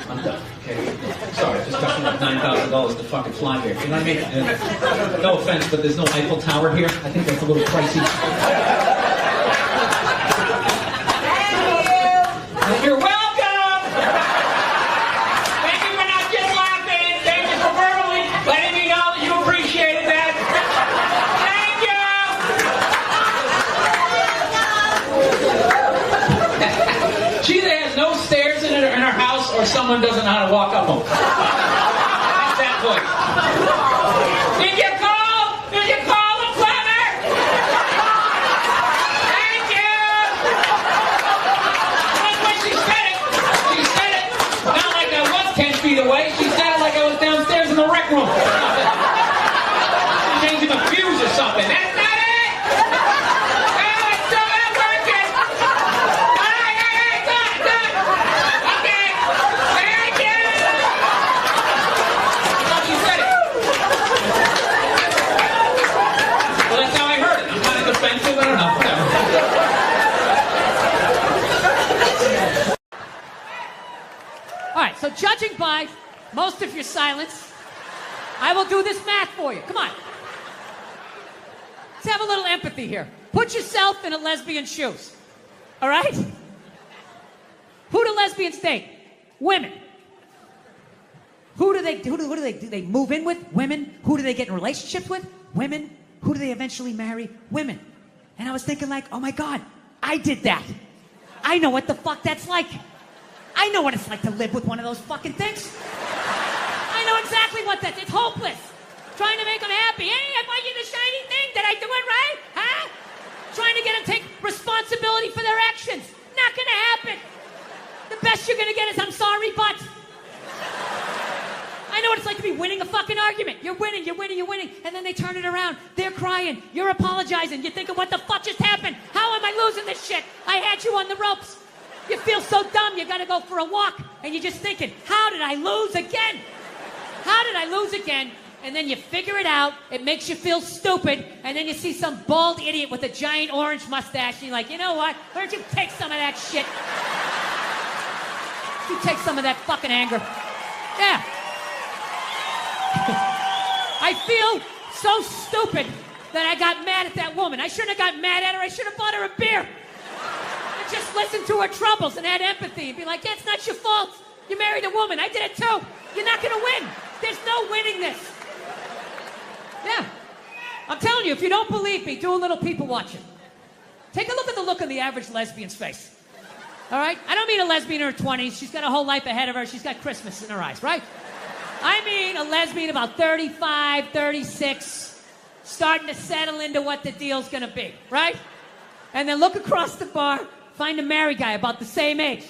I'm done, okay? Sorry, I just got $9,000 to fucking fly here. You know what I mean? No offense, but there's no Eiffel Tower here. I think that's a little pricey. Thank you! You're welcome! Thank you for not just laughing. Thank you for verbally letting me know that you appreciated that. Thank you! She either has no stairs in her house or someone doesn't know how to walk up them. That's that voice. Did you call? Did you call the plumber? Thank you! That's when she said it. She said it not like I was 10 feet away. She said it like I was downstairs in the rec room. Changing a fuse or something. That's not it! Alright, so judging by most of your silence, I will do this math for you. Come on. Let's have a little empathy here. Put yourself in a lesbian's shoes. Alright? Who do lesbians date? Women. Who do they move in with? Women. Who do they get in relationships with? Women. Who do they eventually marry? Women. And I was thinking like, oh my God, I did that. I know what the fuck that's like. I know what it's like to live with one of those fucking things. I know exactly what that's. It's hopeless. Trying to make them happy. Hey, I find you the shiny thing. Did I do it right? Huh? Trying to get them to take responsibility for their actions. Not gonna happen. The best you're gonna get is I'm sorry, but. I know what it's like to be winning a fucking argument. You're winning, and then they turn it around. They're crying. You're apologizing. You're thinking, what the fuck just happened? How am I losing this shit? I had you on the ropes. You feel so dumb, you gotta go for a walk, and you're just thinking, how did I lose again? How did I lose again? And then you figure it out, it makes you feel stupid, and then you see some bald idiot with a giant orange mustache, and you're like, you know what? Why don't you take some of that shit? You take some of that fucking anger. Yeah. I feel so stupid that I got mad at that woman. I shouldn't have got mad at her, I should have bought her a beer. Just listen to her troubles and had empathy and be like, yeah, it's not your fault. You married a woman. I did it too. You're not going to win. There's no winning this. Yeah. I'm telling you, if you don't believe me, do a little people watching. Take a look at the look on the average lesbian's face. All right? I don't mean a lesbian in her 20s. She's got a whole life ahead of her. She's got Christmas in her eyes, right? I mean a lesbian about 35, 36, starting to settle into what the deal's going to be, right? And then look across the bar. Find a married guy about the same age.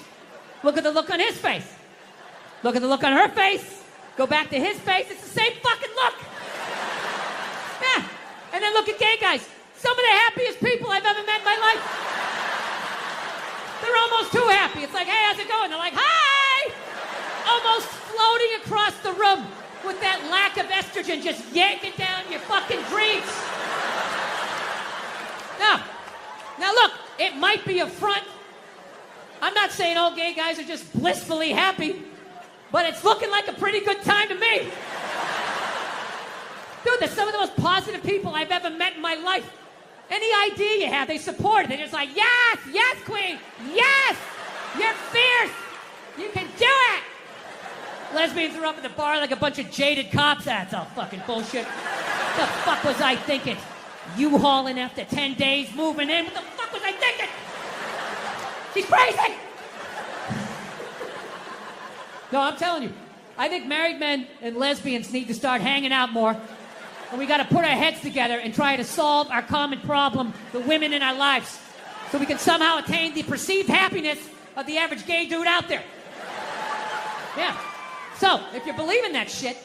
Look at the look on his face. Look at the look on her face. Go back to his face. It's the same fucking look. Yeah. And then look at gay guys. Some of the happiest people I've ever met in my life. They're almost too happy. It's like, hey, how's it going? They're like, hi! Almost floating across the room with that lack of estrogen just yanking down your fucking dreams. Now look, it might be a front. I'm not saying all gay guys are just blissfully happy, but it's looking like a pretty good time to me. Dude, they're some of the most positive people I've ever met in my life. Any idea you have, they support it. They're just like, yes, yes, queen, yes, you're fierce, you can do it. Lesbians are up at the bar like a bunch of jaded cops. That's all fucking bullshit. What the fuck was I thinking? U-hauling after 10 days, moving in. What the fuck was I thinking? She's crazy! No, I'm telling you. I think married men and lesbians need to start hanging out more. And we got to put our heads together and try to solve our common problem, the women in our lives, so we can somehow attain the perceived happiness of the average gay dude out there. Yeah. So, if you believe in that shit,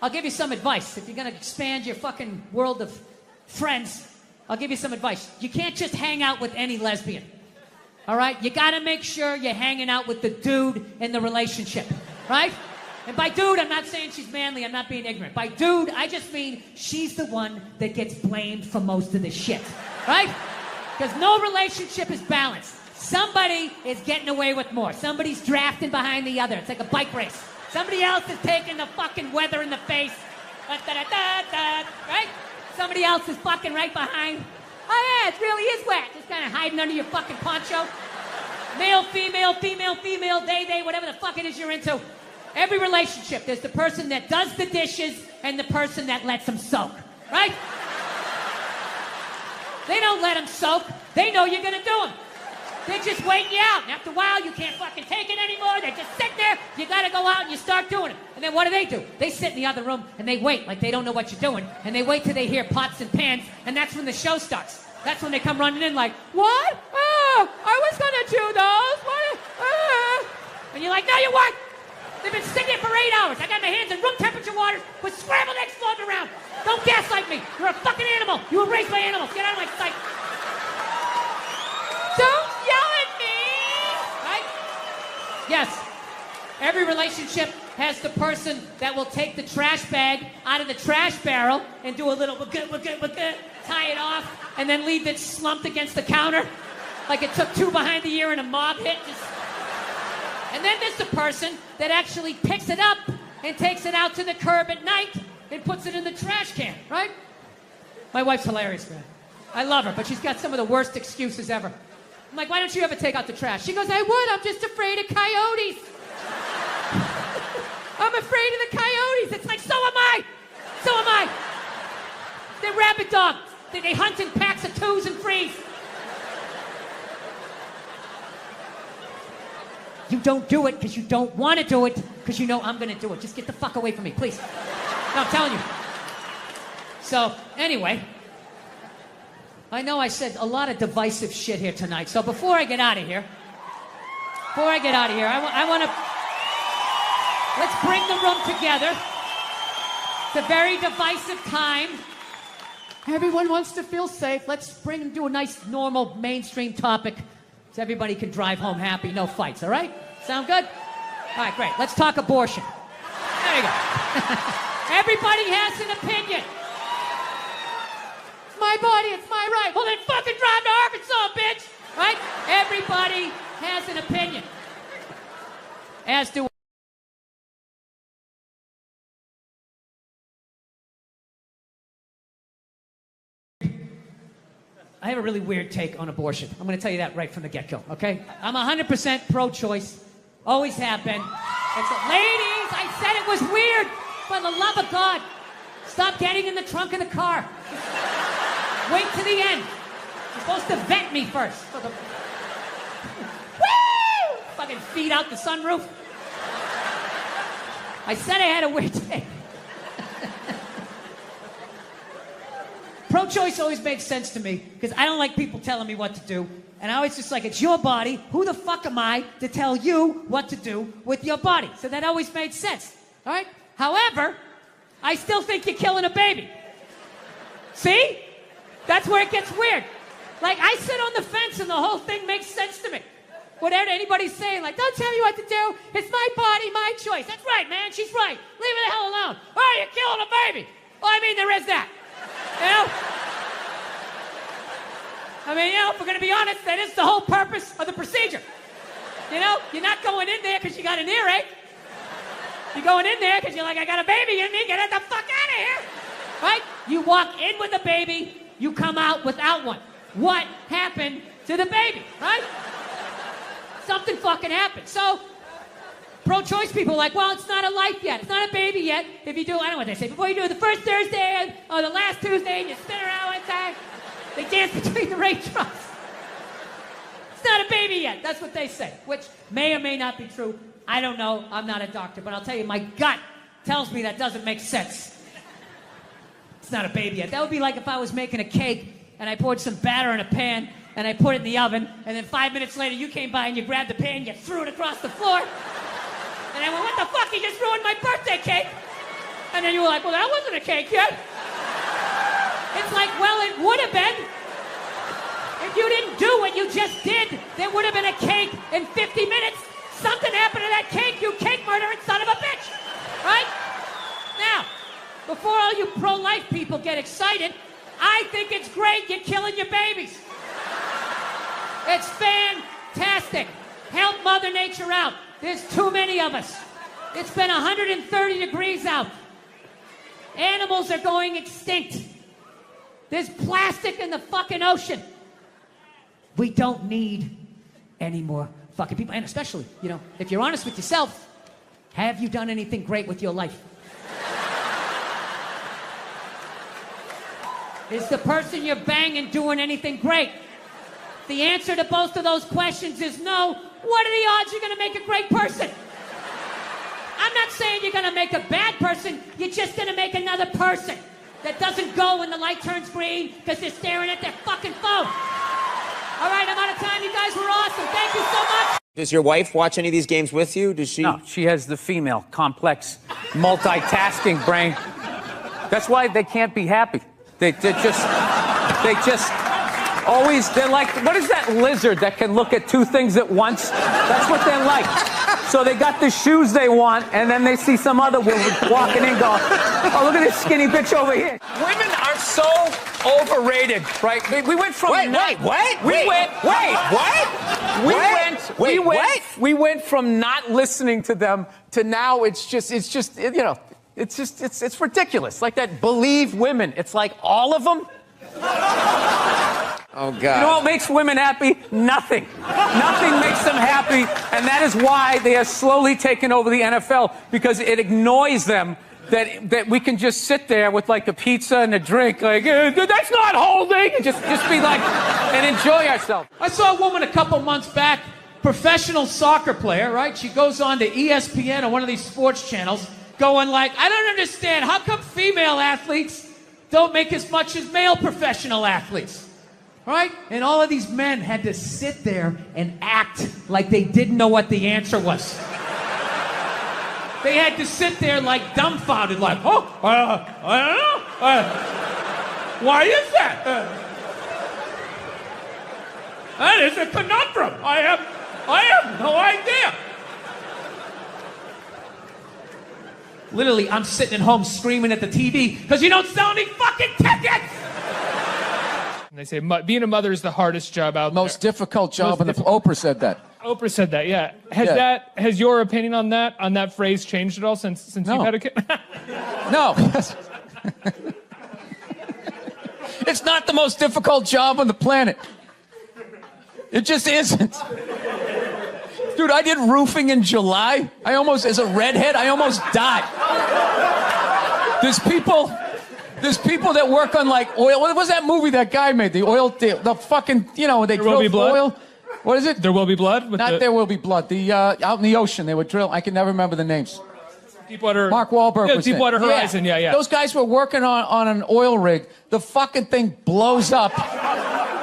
I'll give you some advice. If you're going to expand your fucking world of friends, I'll give you some advice. You can't just hang out with any lesbian. All right? You got to make sure you're hanging out with the dude in the relationship. Right? And by dude, I'm not saying she's manly. I'm not being ignorant. By dude, I just mean she's the one that gets blamed for most of the shit. Right? Because no relationship is balanced. Somebody is getting away with more. Somebody's drafting behind the other. It's like a bike race. Somebody else is taking the fucking weather in the face. Right? Somebody else is fucking right behind. Oh yeah, it really is wet. Just kind of hiding under your fucking poncho. Male, female, female, female, they, whatever the fuck it is you're into. Every relationship, there's the person that does the dishes and the person that lets them soak. Right? They don't let them soak. They know you're gonna do them. They're just waiting you out. And after a while, you can't fucking take it anymore. They just sit there. You gotta go out and you start doing it. And then what do? They sit in the other room and they wait like they don't know what you're doing. And they wait till they hear pots and pans. And that's when the show starts. That's when they come running in like, what? Oh, I was gonna do those. What? And you're like, no, you weren't. They've been sitting there for 8 hours. I got my hands in room temperature water with scrambled eggs floating around. Don't gaslight me. You're a fucking animal. You were raised by animals. Get out of my sight. Don't yell at me. Right? Yes. Every relationship has the person that will take the trash bag out of the trash barrel and do a little tie it off, and then leave it slumped against the counter like it took 2 behind the ear and a mob hit. And then there's the person that actually picks it up and takes it out to the curb at night and puts it in the trash can, right? My wife's hilarious, man. I love her, but she's got some of the worst excuses ever. I'm like, why don't you ever take out the trash? She goes, I would, I'm just afraid of coyotes. I'm afraid of the coyotes. It's like, so am I. So am I. They're rabid dogs. They hunt in packs of 2s and 3s. You don't do it because you don't want to do it because you know I'm going to do it. Just get the fuck away from me, please. No, I'm telling you. So, anyway, I know I said a lot of divisive shit here tonight. So before I get out of here, I want to... Let's bring the room together. It's a very divisive time. Everyone wants to feel safe. Let's do a nice, normal, mainstream topic so everybody can drive home happy, no fights, all right? Sound good? All right, great. Let's talk abortion. There you go. Everybody has an opinion. It's my body, it's my right. Well, then fucking drive to Arkansas, bitch! Right? Everybody has an opinion. As do I have a really weird take on abortion. I'm going to tell you that right from the get-go, okay? I'm 100% pro-choice. Always have been. Ladies, I said it was weird. For the love of God, stop getting in the trunk of the car. Wait to the end. You're supposed to vet me first. Woo! Fucking feed out the sunroof. I said I had a weird take. Pro-choice always makes sense to me because I don't like people telling me what to do. And I always just like, it's your body. Who the fuck am I to tell you what to do with your body? So that always made sense. All right? However, I still think you're killing a baby. See? That's where it gets weird. Like, I sit on the fence and the whole thing makes sense to me. Whatever anybody's saying, like, don't tell me what to do. It's my body, my choice. That's right, man. She's right. Leave her the hell alone. Oh, you're killing a baby. Well, I mean, there is that. You know? I mean, you know, if we're going to be honest, that is the whole purpose of the procedure. You know? You're not going in there because you got an earache. You're going in there because you're like, I got a baby in me. Get the fuck out of here. Right? You walk in with a baby. You come out without one. What happened to the baby? Right? Something fucking happened. So, pro-choice people are like, well, it's not a life yet. It's not a baby yet. If you do, I don't know what they say. Before you do the first Thursday or the last Tuesday and you spin around one time, they dance between the raindrops. It's not a baby yet. That's what they say, which may or may not be true. I don't know. I'm not a doctor, but I'll tell you, my gut tells me that doesn't make sense. It's not a baby yet. That would be like if I was making a cake and I poured some batter in a pan and I put it in the oven, and then 5 minutes later you came by and you grabbed the pan, you threw it across the floor, and I went, what the fuck? You just ruined my birthday cake. And then you were like, well, that wasn't a cake yet. It's like, well, it would have been. If you didn't do what you just did, there would have been a cake in 50 minutes. Something happened to that cake, you cake murdering son of a bitch. Right? Now, before all you pro-life people get excited, I think it's great you're killing your babies. It's Fantastic. Help Mother Nature out. There's too many of us. It's been 130 degrees out. Animals are going extinct. There's plastic in the fucking ocean. We don't need any more fucking people. And especially, you know, if you're honest with yourself, have you done anything great with your life? Is the person you're banging doing anything great? The answer to both of those questions is no. What are the odds you're going to make a great person? I'm not saying you're going to make a bad person. You're just going to make another person that doesn't go when the light turns green because they're staring at their fucking phone. All right, I'm out of time. You guys were awesome. Thank you so much. Does your wife watch any of these games with you? Does she? No, she has the female, complex, multitasking brain. That's why they can't be happy. They just always, they're like, what is that lizard that can look at two things at once? That's what they're like. So they got the shoes they want, and then they see some other woman walking in going, oh, look at this skinny bitch over here. Women are so overrated, right? We went from... We went from not listening to them to now it's ridiculous. Like that Believe women. It's like all of them. Oh, God. You know what makes women happy? Nothing. Nothing makes them happy, and that is why they are slowly taking over the NFL, because it annoys them that we can just sit there with, like, the pizza and the drink, like, that's not holding, and just be like, and enjoy ourselves. I saw a woman a couple months back, professional soccer player, right? She goes on to ESPN or one of these sports channels, going like, I don't understand, how come female athletes don't make as much as male professional athletes? Right? And all of these men had to sit there and act like they didn't know what the answer was. They had to sit there like dumbfounded, like, I don't know. Why is that? That is a conundrum. I have no idea. Literally, I'm sitting at home screaming at the TV because you don't sell any fucking tickets! And they say being a mother is the hardest job out there. Most difficult job, and Oprah said that. Oprah said that, yeah. Has your opinion on that phrase changed at all since you've had a kid? No. It's not the most difficult job on the planet. It just isn't. Dude, I did roofing in July. As a redhead, I almost died. There's people that work on, like, oil. What was that movie that guy made? The fucking, they drill oil. What is it? There Will Be Blood? There Will Be Blood. Out in the ocean, they would drill. I can never remember the names. Deepwater. Mark Wahlberg was Deepwater there. Horizon, yeah. Those guys were working on an oil rig. The fucking thing blows up.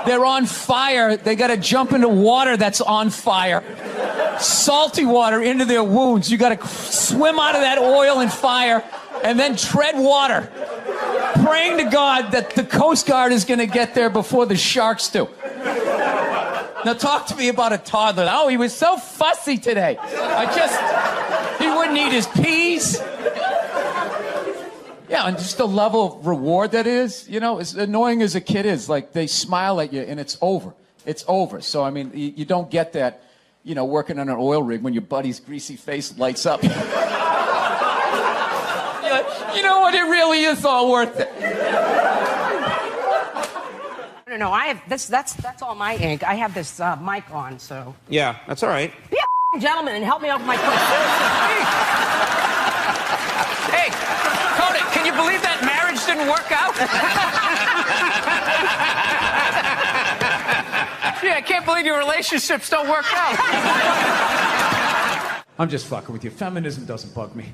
They're on fire. They got to jump into water that's on fire. Salty water into their wounds. You got to swim out of that oil and fire and then tread water, praying to God that the Coast Guard is going to get there before the sharks do. Now talk to me about a toddler. Oh, he was so fussy today. He wouldn't eat his peas. Yeah, and just the level of reward that is, as annoying as a kid is, like they smile at you and it's over. It's over. So, I mean, you don't get that, working on an oil rig when your buddy's greasy face lights up. You know what? It really is all worth it. No, I have this. That's all my ink. I have this mic on, so. Yeah, that's all right. Be a gentleman and help me out with my question. Hey, Cody, can you believe that marriage didn't work out? Yeah, I can't believe your relationships don't work out. I'm just fucking with you. Feminism doesn't bug me,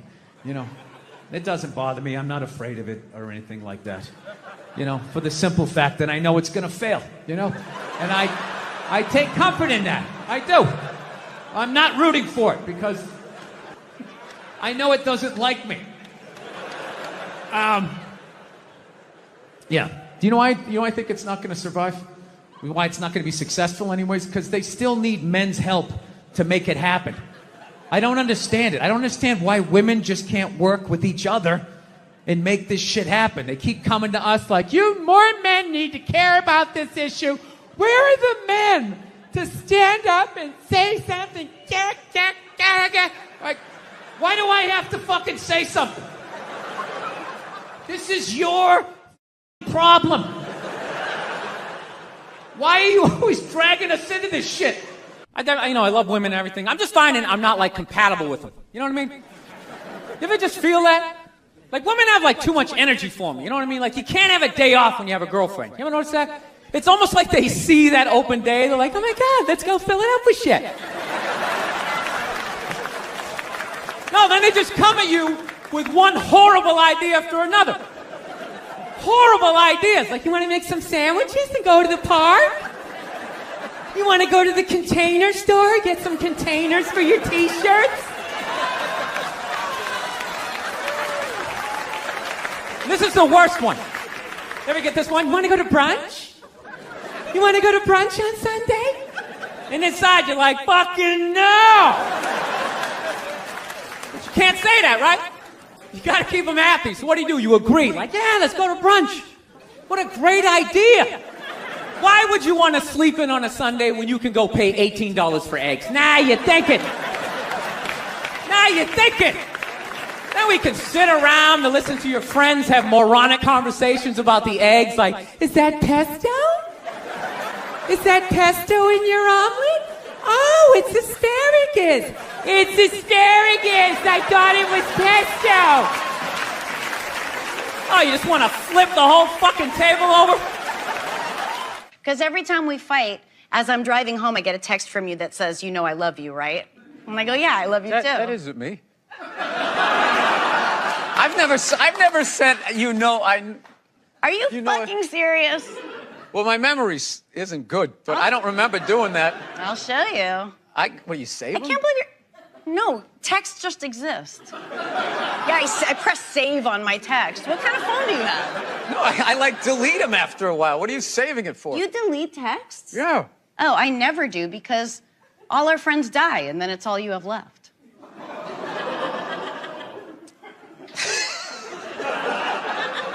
It doesn't bother me. I'm not afraid of it or anything like that. For the simple fact that I know it's going to fail, And I take comfort in that. I do. I'm not rooting for it because I know it doesn't like me. Yeah. Do you know why I think it's not going to survive? Why it's not going to be successful anyways? Because they still need men's help to make it happen. I don't understand it. I don't understand why women just can't work with each other and make this shit happen. They keep coming to us like, more men need to care about this issue. Where are the men to stand up and say something. Like, why do I have to fucking say something? This is your problem. Why are you always dragging us into this shit? I love women and everything. I'm just finding I'm not, like, compatible with them. You know what I mean? You ever just feel that? Like, women have, like, too much energy for me. You know what I mean? Like, you can't have a day off when you have a girlfriend. You ever notice that? It's almost like they see that open day. They're like, oh, my God, let's go fill it up with shit. No, then they just come at you with one horrible idea after another. Horrible ideas. Like, you want to make some sandwiches and go to the park? You want to go to the container store, get some containers for your T-shirts? This is the worst one. Ever get this one? You want to go to brunch? You want to go to brunch on Sunday? And inside you're like, fucking no! But you can't say that, right? You got to keep them happy. So what do? You agree. Like, yeah, let's go to brunch. What a great idea. Why would you want to sleep in on a Sunday when you can go pay $18 for eggs? Now you're thinking. Then we can sit around and listen to your friends have moronic conversations about the eggs. Like, is that pesto? Is that pesto in your omelet? Oh, it's asparagus. It's asparagus. I thought it was pesto. Oh, you just want to flip the whole fucking table over? Because every time we fight, as I'm driving home, I get a text from you that says, you know I love you, right? And I go, yeah, I love you too. That isn't me. I've never said, you know, Are you fucking serious? Well, my memory isn't good, but I don't remember doing that. I'll show you. What, you save I them? can't believe you're... No, texts just exist. Yeah, I press save on my text. What kind of phone do you have? No, I like delete them after a while. What are you saving it for? You delete texts? Yeah. Oh, I never do because all our friends die and then it's all you have left.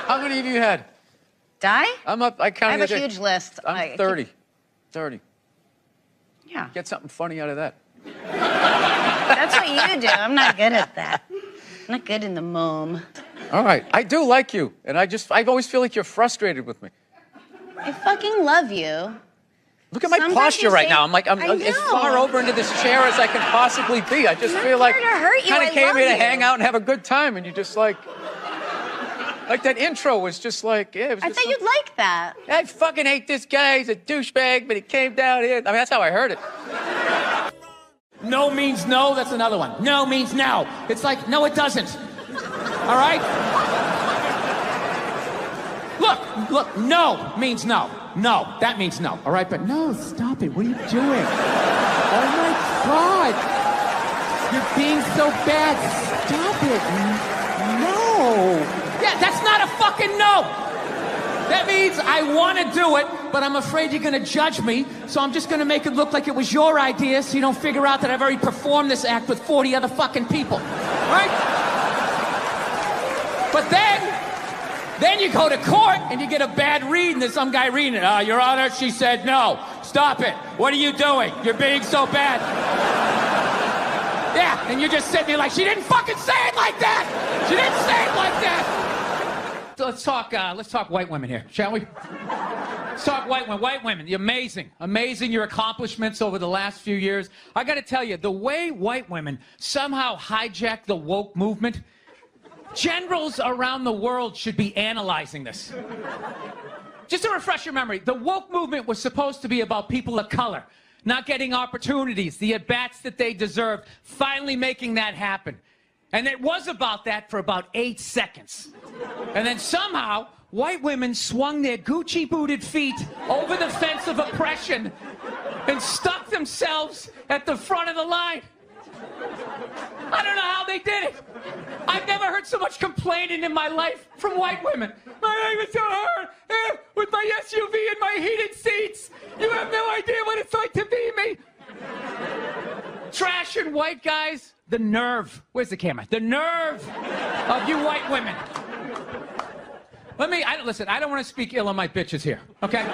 How many of you had? Die? I'm up. I counted. I have a huge list. I'm 30. 30. Yeah. Get something funny out of that. That's what you do. I'm not good at that. I'm not good in the mom. All right. I do like you, and I always feel like you're frustrated with me. I fucking love you. Look at my Sometimes posture you right say- now. I'm I as know. far over into this chair as I can possibly be. I just I'm feel not like here to hurt you. kind I of came love here to you. hang out and have a good time, and you just like that intro was just like, yeah. It was I just thought you'd like that. I fucking hate this guy. He's a douchebag, but he came down here. I mean, that's how I heard it. No means no, that's another one. No means no. It's like, no, it doesn't. All right? Look, no means no. No, that means no. All right, but no, stop it. What are you doing? Oh my God. You're being so bad. Stop it. No. Yeah, that's not a fucking no. That means I want to do it, but I'm afraid you're going to judge me, so I'm just going to make it look like it was your idea so you don't figure out that I've already performed this act with 40 other fucking people. Right? But then you go to court and you get a bad read and there's some guy reading it. Your Honor, she said no. Stop it. What are you doing? You're being so bad. Yeah, and you're just sitting there like, she didn't fucking say it like that. She didn't say it like that. So let's talk white women here, shall we? Let's talk white women. White women, you're amazing your accomplishments over the last few years. I got to tell you, the way white women somehow hijacked the woke movement, generals around the world should be analyzing this. Just to refresh your memory, the woke movement was supposed to be about people of color, not getting opportunities, the at-bats that they deserved, finally making that happen. And it was about that for about 8 seconds. And then somehow, white women swung their Gucci-booted feet over the fence of oppression and stuck themselves at the front of the line. I don't know how they did it. I've never heard so much complaining in my life from white women. My life is so hard with my SUV and my heated seats. You have no idea what it's like to be me. Trash and white guys, the nerve. Where's the camera? The nerve of you white women. Listen, I don't want to speak ill of my bitches here, okay?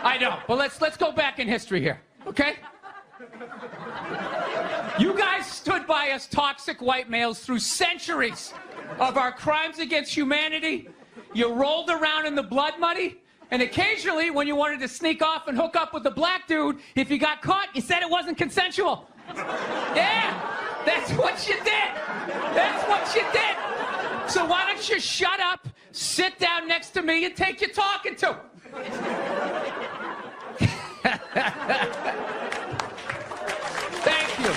I know. But let's go back in history here, okay? You guys stood by us toxic white males through centuries of our crimes against humanity. You rolled around in the blood money, and occasionally, when you wanted to sneak off and hook up with a black dude, if you got caught, you said it wasn't consensual. Yeah, that's what you did. That's what you did. So why don't you shut up, sit down next to me, and take your talking to? Thank you.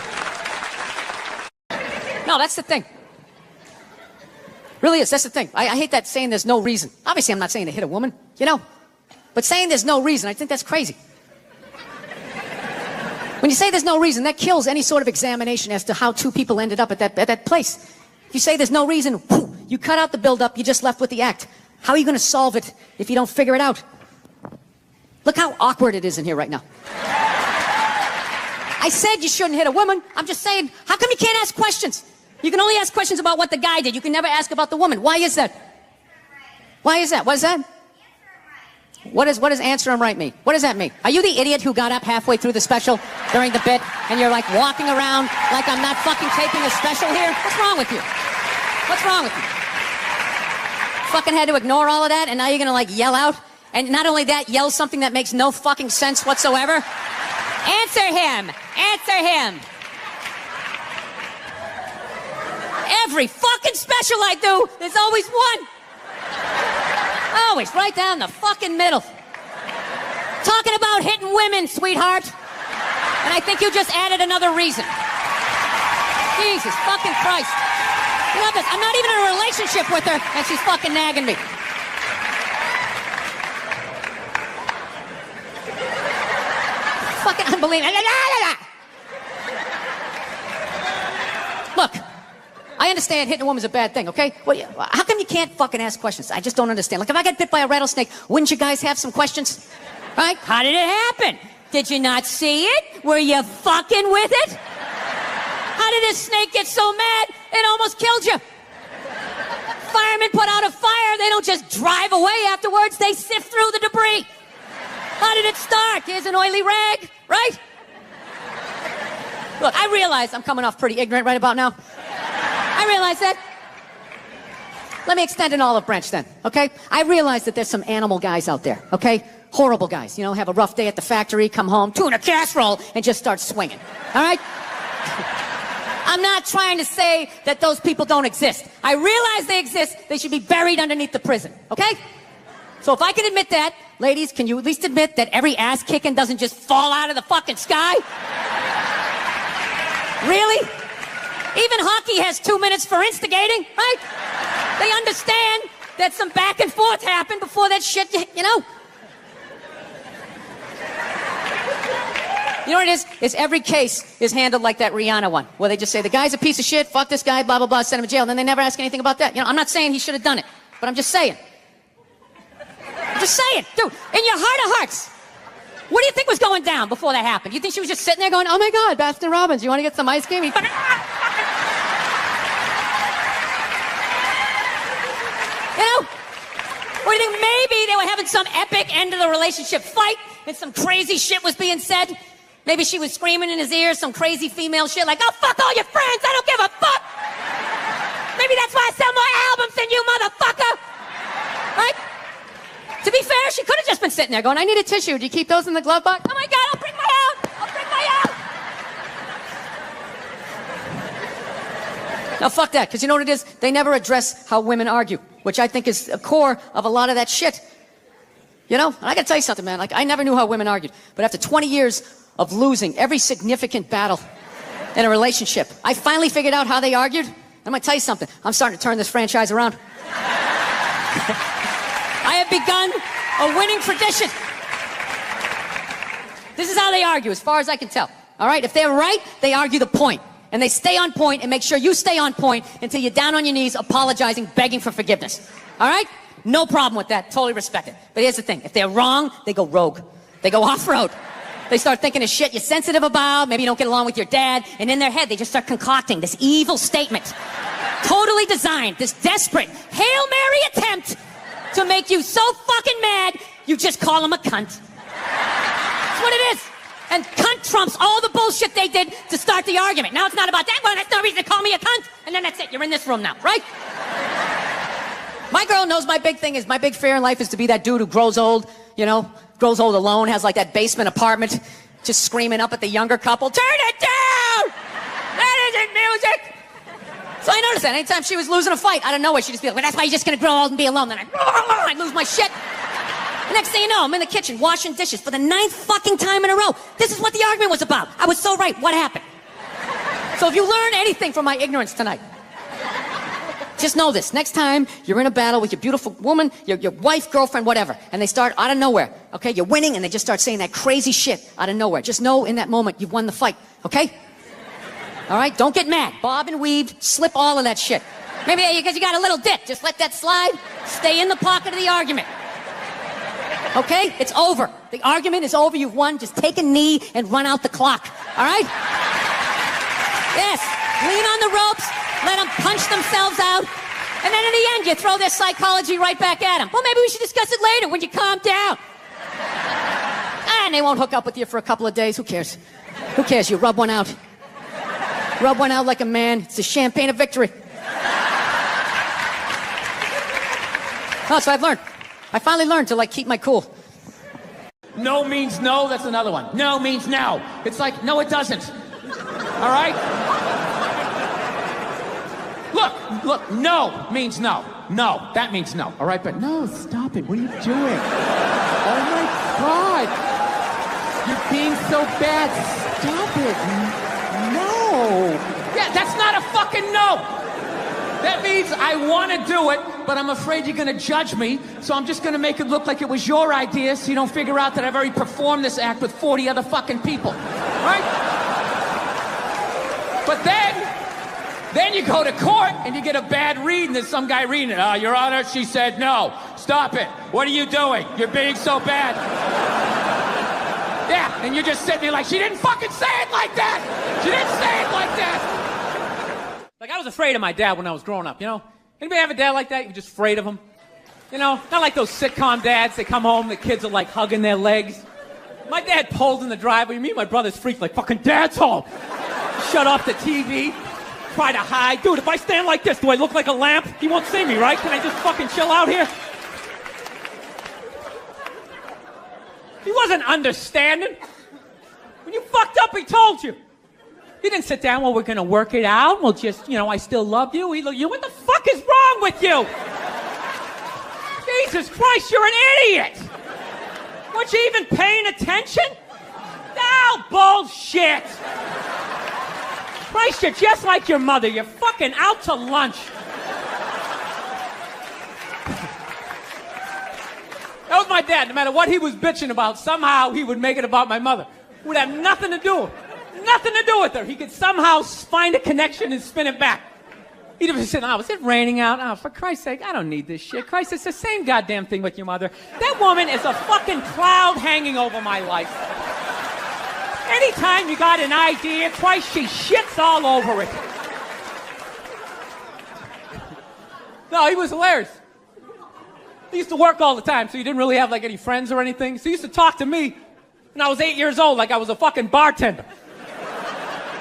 No, that's the thing. Really is. That's the thing. I hate that saying there's no reason. Obviously, I'm not saying to hit a woman, you know. But saying there's no reason, I think that's crazy. When you say there's no reason, that kills any sort of examination as to how two people ended up at that place. If you say there's no reason, whew, you cut out the build-up, you're just left with the act. How are you going to solve it if you don't figure it out? Look how awkward it is in here right now. I said you shouldn't hit a woman. I'm just saying, how come you can't ask questions? You can only ask questions about what the guy did. You can never ask about the woman. Why is that? Why is that? What is that? What does answer him right mean? What does that mean? Are you the idiot who got up halfway through the special during the bit and you're like walking around like I'm not fucking taping a special here? What's wrong with you? What's wrong with you? Fucking had to ignore all of that and now you're gonna like yell out? And not only that, yell something that makes no fucking sense whatsoever? Answer him! Answer him! Every fucking special I do, there's always one. Always right down the fucking middle. Talking about hitting women, sweetheart. And I think you just added another reason. Jesus fucking Christ. You know this, I'm not even in a relationship with her, and she's fucking nagging me. Fucking unbelievable. Look, I understand hitting a woman's a bad thing, okay? Well, how come you can't fucking ask questions? I just don't understand. Like, if I got bit by a rattlesnake, wouldn't you guys have some questions? Right? How did it happen? Did you not see it? Were you fucking with it? How did this snake get so mad it almost killed you? Firemen put out a fire. They don't just drive away afterwards. They sift through the debris. How did it start? Here's an oily rag, right? Look, I realize I'm coming off pretty ignorant right about now. I realize that. Let me extend an olive branch then, okay? I realize that there's some animal guys out there, okay? Horrible guys, you know, have a rough day at the factory, come home, tuna casserole, and just start swinging, all right? I'm not trying to say that those people don't exist. I realize they exist. They should be buried underneath the prison, okay? So if I can admit that, ladies, can you at least admit that every ass-kicking doesn't just fall out of the fucking sky? Really? Even hockey has 2 minutes for instigating, right? They understand that some back and forth happened before that shit, you know? You know what it is? Is every case is handled like that Rihanna one, where they just say, the guy's a piece of shit, fuck this guy, blah, blah, blah, send him to jail, and then they never ask anything about that. You know, I'm not saying he should have done it, but I'm just saying. I'm just saying. Dude, in your heart of hearts, what do you think was going down before that happened? You think she was just sitting there going, oh my God, Baskin Robbins, you want to get some ice cream? You know? Or do you think maybe they were having some epic end of the relationship fight and some crazy shit was being said? Maybe she was screaming in his ear some crazy female shit like, oh, fuck all your friends, I don't give a fuck. Maybe that's why I sell more albums than you, motherfucker. Right? To be fair, she could have just been sitting there going, I need a tissue. Do you keep those in the glove box? Oh my God, I'll bring my out. I'll bring my out. Now, fuck that, because you know what it is? They never address how women argue, which I think is a core of a lot of that shit. You know? And I gotta tell you something, man. Like, I never knew how women argued. But after 20 years of losing every significant battle in a relationship, I finally figured out how they argued. I'm gonna tell you something. I'm starting to turn this franchise around. I have begun a winning tradition. This is how they argue, as far as I can tell. All right? If they're right, they argue the point. And they stay on point and make sure you stay on point until you're down on your knees, apologizing, begging for forgiveness. All right? No problem with that. Totally respect it. But here's the thing. If they're wrong, they go rogue. They go off-road. They start thinking of shit you're sensitive about. Maybe you don't get along with your dad. And in their head, they just start concocting this evil statement. Totally designed. This desperate Hail Mary attempt to make you so fucking mad, you just call him a cunt. what it is. And cunt trumps all the bullshit they did to start the argument. Now it's not about that. Well, that's no reason to call me a cunt. And then that's it. You're in this room now, right? My girl knows my big thing is, my big fear in life is to be that dude who grows old, you know, grows old alone, has like that basement apartment, just screaming up at the younger couple, turn it down! That isn't music! So I noticed that anytime she was losing a fight, out of nowhere, she'd just be like, well, that's why you're just gonna grow old and be alone. Then I'd lose my shit. The next thing you know, I'm in the kitchen washing dishes for the 9th fucking time in a row. This is what the argument was about. I was so right. What happened? So if you learn anything from my ignorance tonight, just know this. Next time you're in a battle with your beautiful woman, your wife, girlfriend, whatever, and they start out of nowhere, okay? You're winning and they just start saying that crazy shit out of nowhere. Just know in that moment you've won the fight, okay? All right? Don't get mad. Bob and weave, slip all of that shit. Maybe because you got a little dick. Just let that slide. Stay in the pocket of the argument. Okay? It's over. The argument is over. You've won. Just take a knee and run out the clock. All right? Yes. Lean on the ropes. Let them punch themselves out. And then in the end, you throw their psychology right back at them. Well, maybe we should discuss it later when you calm down. And they won't hook up with you for a couple of days. Who cares? Who cares? You rub one out. Rub one out like a man. It's the champagne of victory. Oh, so I've learned. I finally learned to, like, keep my cool. No means no, that's another one. No means no. It's like, no, it doesn't. All right? Look, no means no. No, that means no. All right, but no, stop it. What are you doing? Oh, my God. You're being so bad. Stop it. No. Yeah, that's not a fucking no. That means I want to do it, but I'm afraid you're going to judge me, so I'm just going to make it look like it was your idea so you don't figure out that I've already performed this act with 40 other fucking people. Right? But then you go to court and you get a bad read and there's some guy reading it. Your Honor, she said no. Stop it. What are you doing? You're being so bad. Yeah, and you're just sitting there like, she didn't fucking say it like that. She didn't say it like that. Like, I was afraid of my dad when I was growing up, you know? Anybody have a dad like that? You're just afraid of him? You know, not like those sitcom dads. They come home, the kids are like hugging their legs. My dad pulled in the driveway. Me and my brothers freaked like, fucking Dad's home. Shut off the TV. Try to hide. Dude, if I stand like this, do I look like a lamp? He won't see me, right? Can I just fucking chill out here? He wasn't understanding. When you fucked up, he told you. He didn't sit down, well, we're going to work it out. We'll just, you know, I still love you. He looked, what the fuck is wrong with you? Jesus Christ, you're an idiot. Weren't you even paying attention? No, bullshit. Christ, you're just like your mother. You're fucking out to lunch. That was my dad. No matter what he was bitching about, somehow he would make it about my mother. It would have nothing to do with it. Nothing to do with her. He could somehow find a connection and spin it back. He'd have said, oh, is it raining out? Oh, for Christ's sake, I don't need this shit. Christ, it's the same goddamn thing with your mother. That woman is a fucking cloud hanging over my life. Anytime you got an idea, Christ, she shits all over it. No, he was hilarious. He used to work all the time, so he didn't really have like any friends or anything. So he used to talk to me when I was 8 years old like I was a fucking bartender.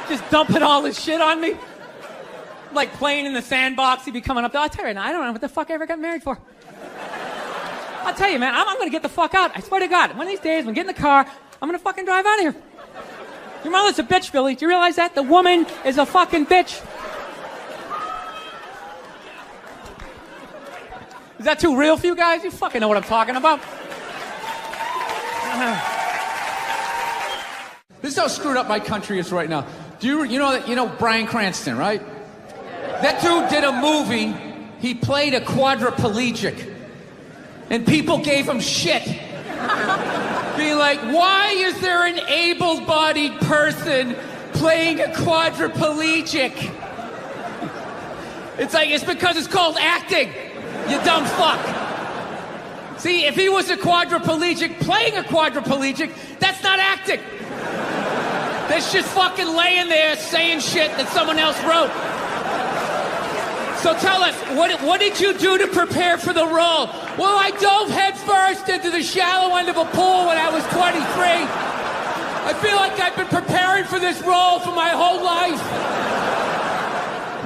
Just dumping all his shit on me. Like playing in the sandbox, he'd be coming up there. I'll tell you now, I don't know what the fuck I ever got married for. I'll tell you, man, I'm going to get the fuck out. I swear to God, one of these days, when I get in the car, I'm going to fucking drive out of here. Your mother's a bitch, Billy. Do you realize that? The woman is a fucking bitch. Is that too real for you guys? You fucking know what I'm talking about. This is how screwed up my country is right now. Do you know Bryan Cranston, right? That dude did a movie. He played a quadriplegic. And people gave him shit. Being like, why is there an able-bodied person playing a quadriplegic? It's like, it's because it's called acting, you dumb fuck. See, if he was a quadriplegic playing a quadriplegic, that's not acting. That's just fucking laying there saying shit that someone else wrote. So tell us, what did you do to prepare for the role? Well, I dove head first into the shallow end of a pool when I was 23. I feel like I've been preparing for this role for my whole life.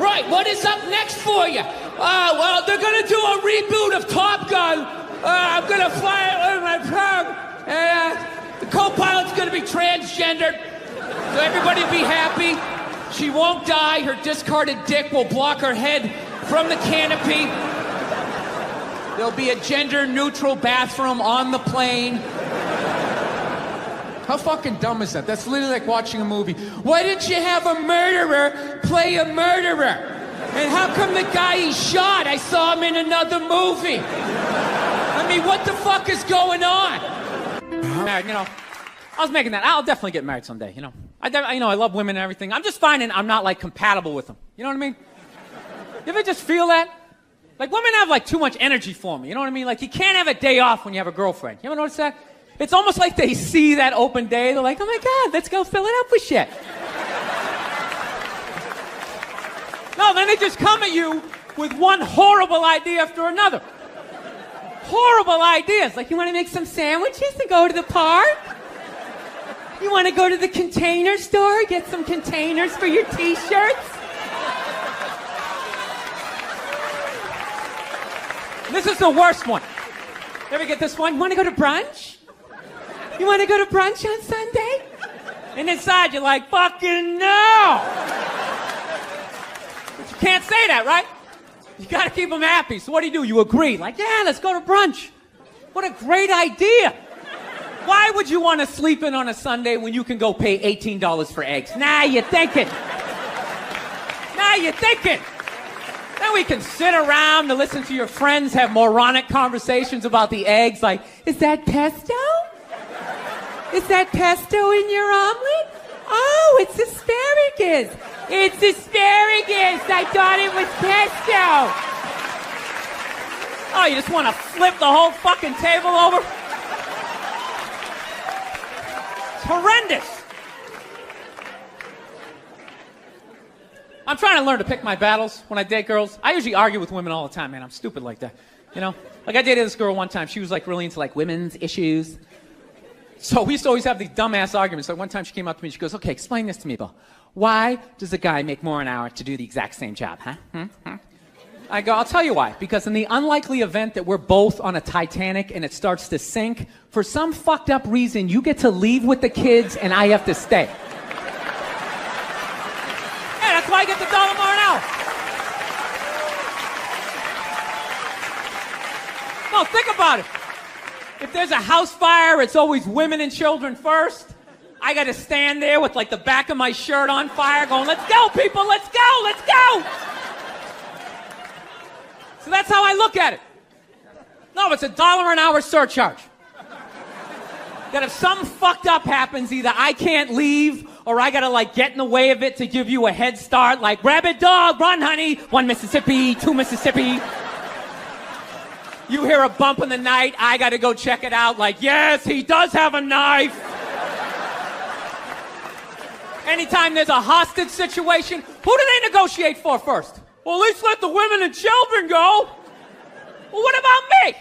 Right, what is up next for you? Well, they're gonna do a reboot of Top Gun. I'm gonna fly it with my plane. And the co-pilot's gonna be transgendered. So everybody will be happy. She won't die. Her discarded dick will block her head from the canopy. There'll be a gender-neutral bathroom on the plane. How fucking dumb is that? That's literally like watching a movie. Why didn't you have a murderer play a murderer? And how come the guy he shot, I saw him in another movie? I mean, what the fuck is going on? Married, you know, I was making that. I'll definitely get married someday, you know. I love women and everything. I'm just finding I'm not, like, compatible with them. You know what I mean? You ever just feel that? Like, women have, like, too much energy for me. You know what I mean? Like, you can't have a day off when you have a girlfriend. You ever notice that? It's almost like they see that open day. They're like, oh, my God, let's go fill it up with shit. No, then they just come at you with one horrible idea after another. Horrible ideas. Like, you want to make some sandwiches and go to the park? You want to go to the Container Store, get some containers for your T-shirts? This is the worst one. You ever get this one? You want to go to brunch? You want to go to brunch on Sunday? And inside you're like, fucking no! But you can't say that, right? You got to keep them happy. So what do? You agree. Like, yeah, let's go to brunch. What a great idea. Why would you want to sleep in on a Sunday when you can go pay $18 for eggs? Now you're thinking. Now you're thinking. Then we can sit around and listen to your friends have moronic conversations about the eggs. Like, is that pesto? Is that pesto in your omelet? Oh, it's asparagus. It's asparagus. I thought it was pesto. Oh, you just want to flip the whole fucking table over? It's horrendous. I'm trying to learn to pick my battles when I date girls. I usually argue with women all the time, man. I'm stupid like that. You know? Like, I dated this girl one time. She was, like, really into, like, women's issues. So we used to always have these dumbass arguments. Like, one time she came up to me, she goes, okay, explain this to me, Bill. Why does a guy make more an hour to do the exact same job, huh? I go, I'll tell you why. Because in the unlikely event that we're both on a Titanic and it starts to sink, for some fucked up reason, you get to leave with the kids and I have to stay. Yeah, that's why I get the $1 more an hour. No, think about it. If there's a house fire, it's always women and children first. I got to stand there with, like, the back of my shirt on fire going, let's go, people, let's go, let's go. So that's how I look at it. No, it's $1 an hour surcharge. That if something fucked up happens, either I can't leave or I got to, like, get in the way of it to give you a head start, like, rabid dog, run, honey, 1 Mississippi, 2 Mississippi. You hear a bump in the night, I got to go check it out, like, yes, he does have a knife. Anytime there's a hostage situation, who do they negotiate for first? Well, at least let the women and children go. Well, what about me?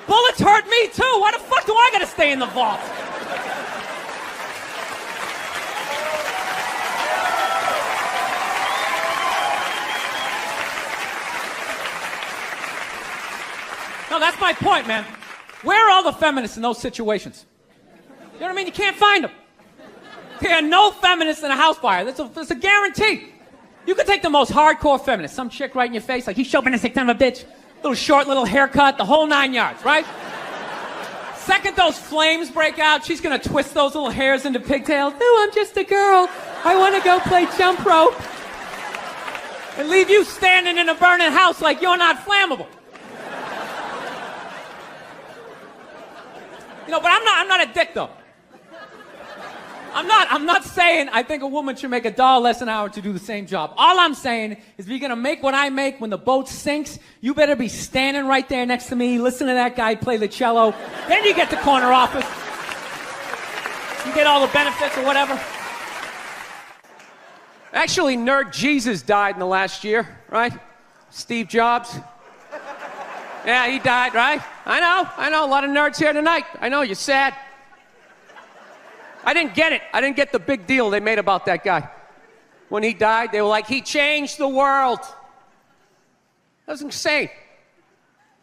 Bullets hurt me too. Why the fuck do I gotta stay in the vault? No, that's my point, man. Where are all the feminists in those situations? You know what I mean? You can't find them. There are no feminists in a house fire. That's a guarantee. You could take the most hardcore feminist, some chick right in your face, like, he's chauvinistic son of a bitch, little short, little haircut, the whole 9 yards, right? Second those flames break out, she's gonna twist those little hairs into pigtails. No, I'm just a girl. I want to go play jump rope. And leave you standing in a burning house like you're not flammable. You know, but I'm not a dick, though. I'm not saying I think a woman should make $1 less an hour to do the same job. All I'm saying is if you're going to make what I make when the boat sinks, you better be standing right there next to me, listen to that guy play the cello. Then you get the corner office. You get all the benefits or whatever. Actually, Nerd Jesus died in the last year, right? Steve Jobs. Yeah, he died, right? I know. A lot of nerds here tonight. I know, you're sad. I didn't get it. I didn't get the big deal they made about that guy. When he died, they were like, he changed the world. That was insane.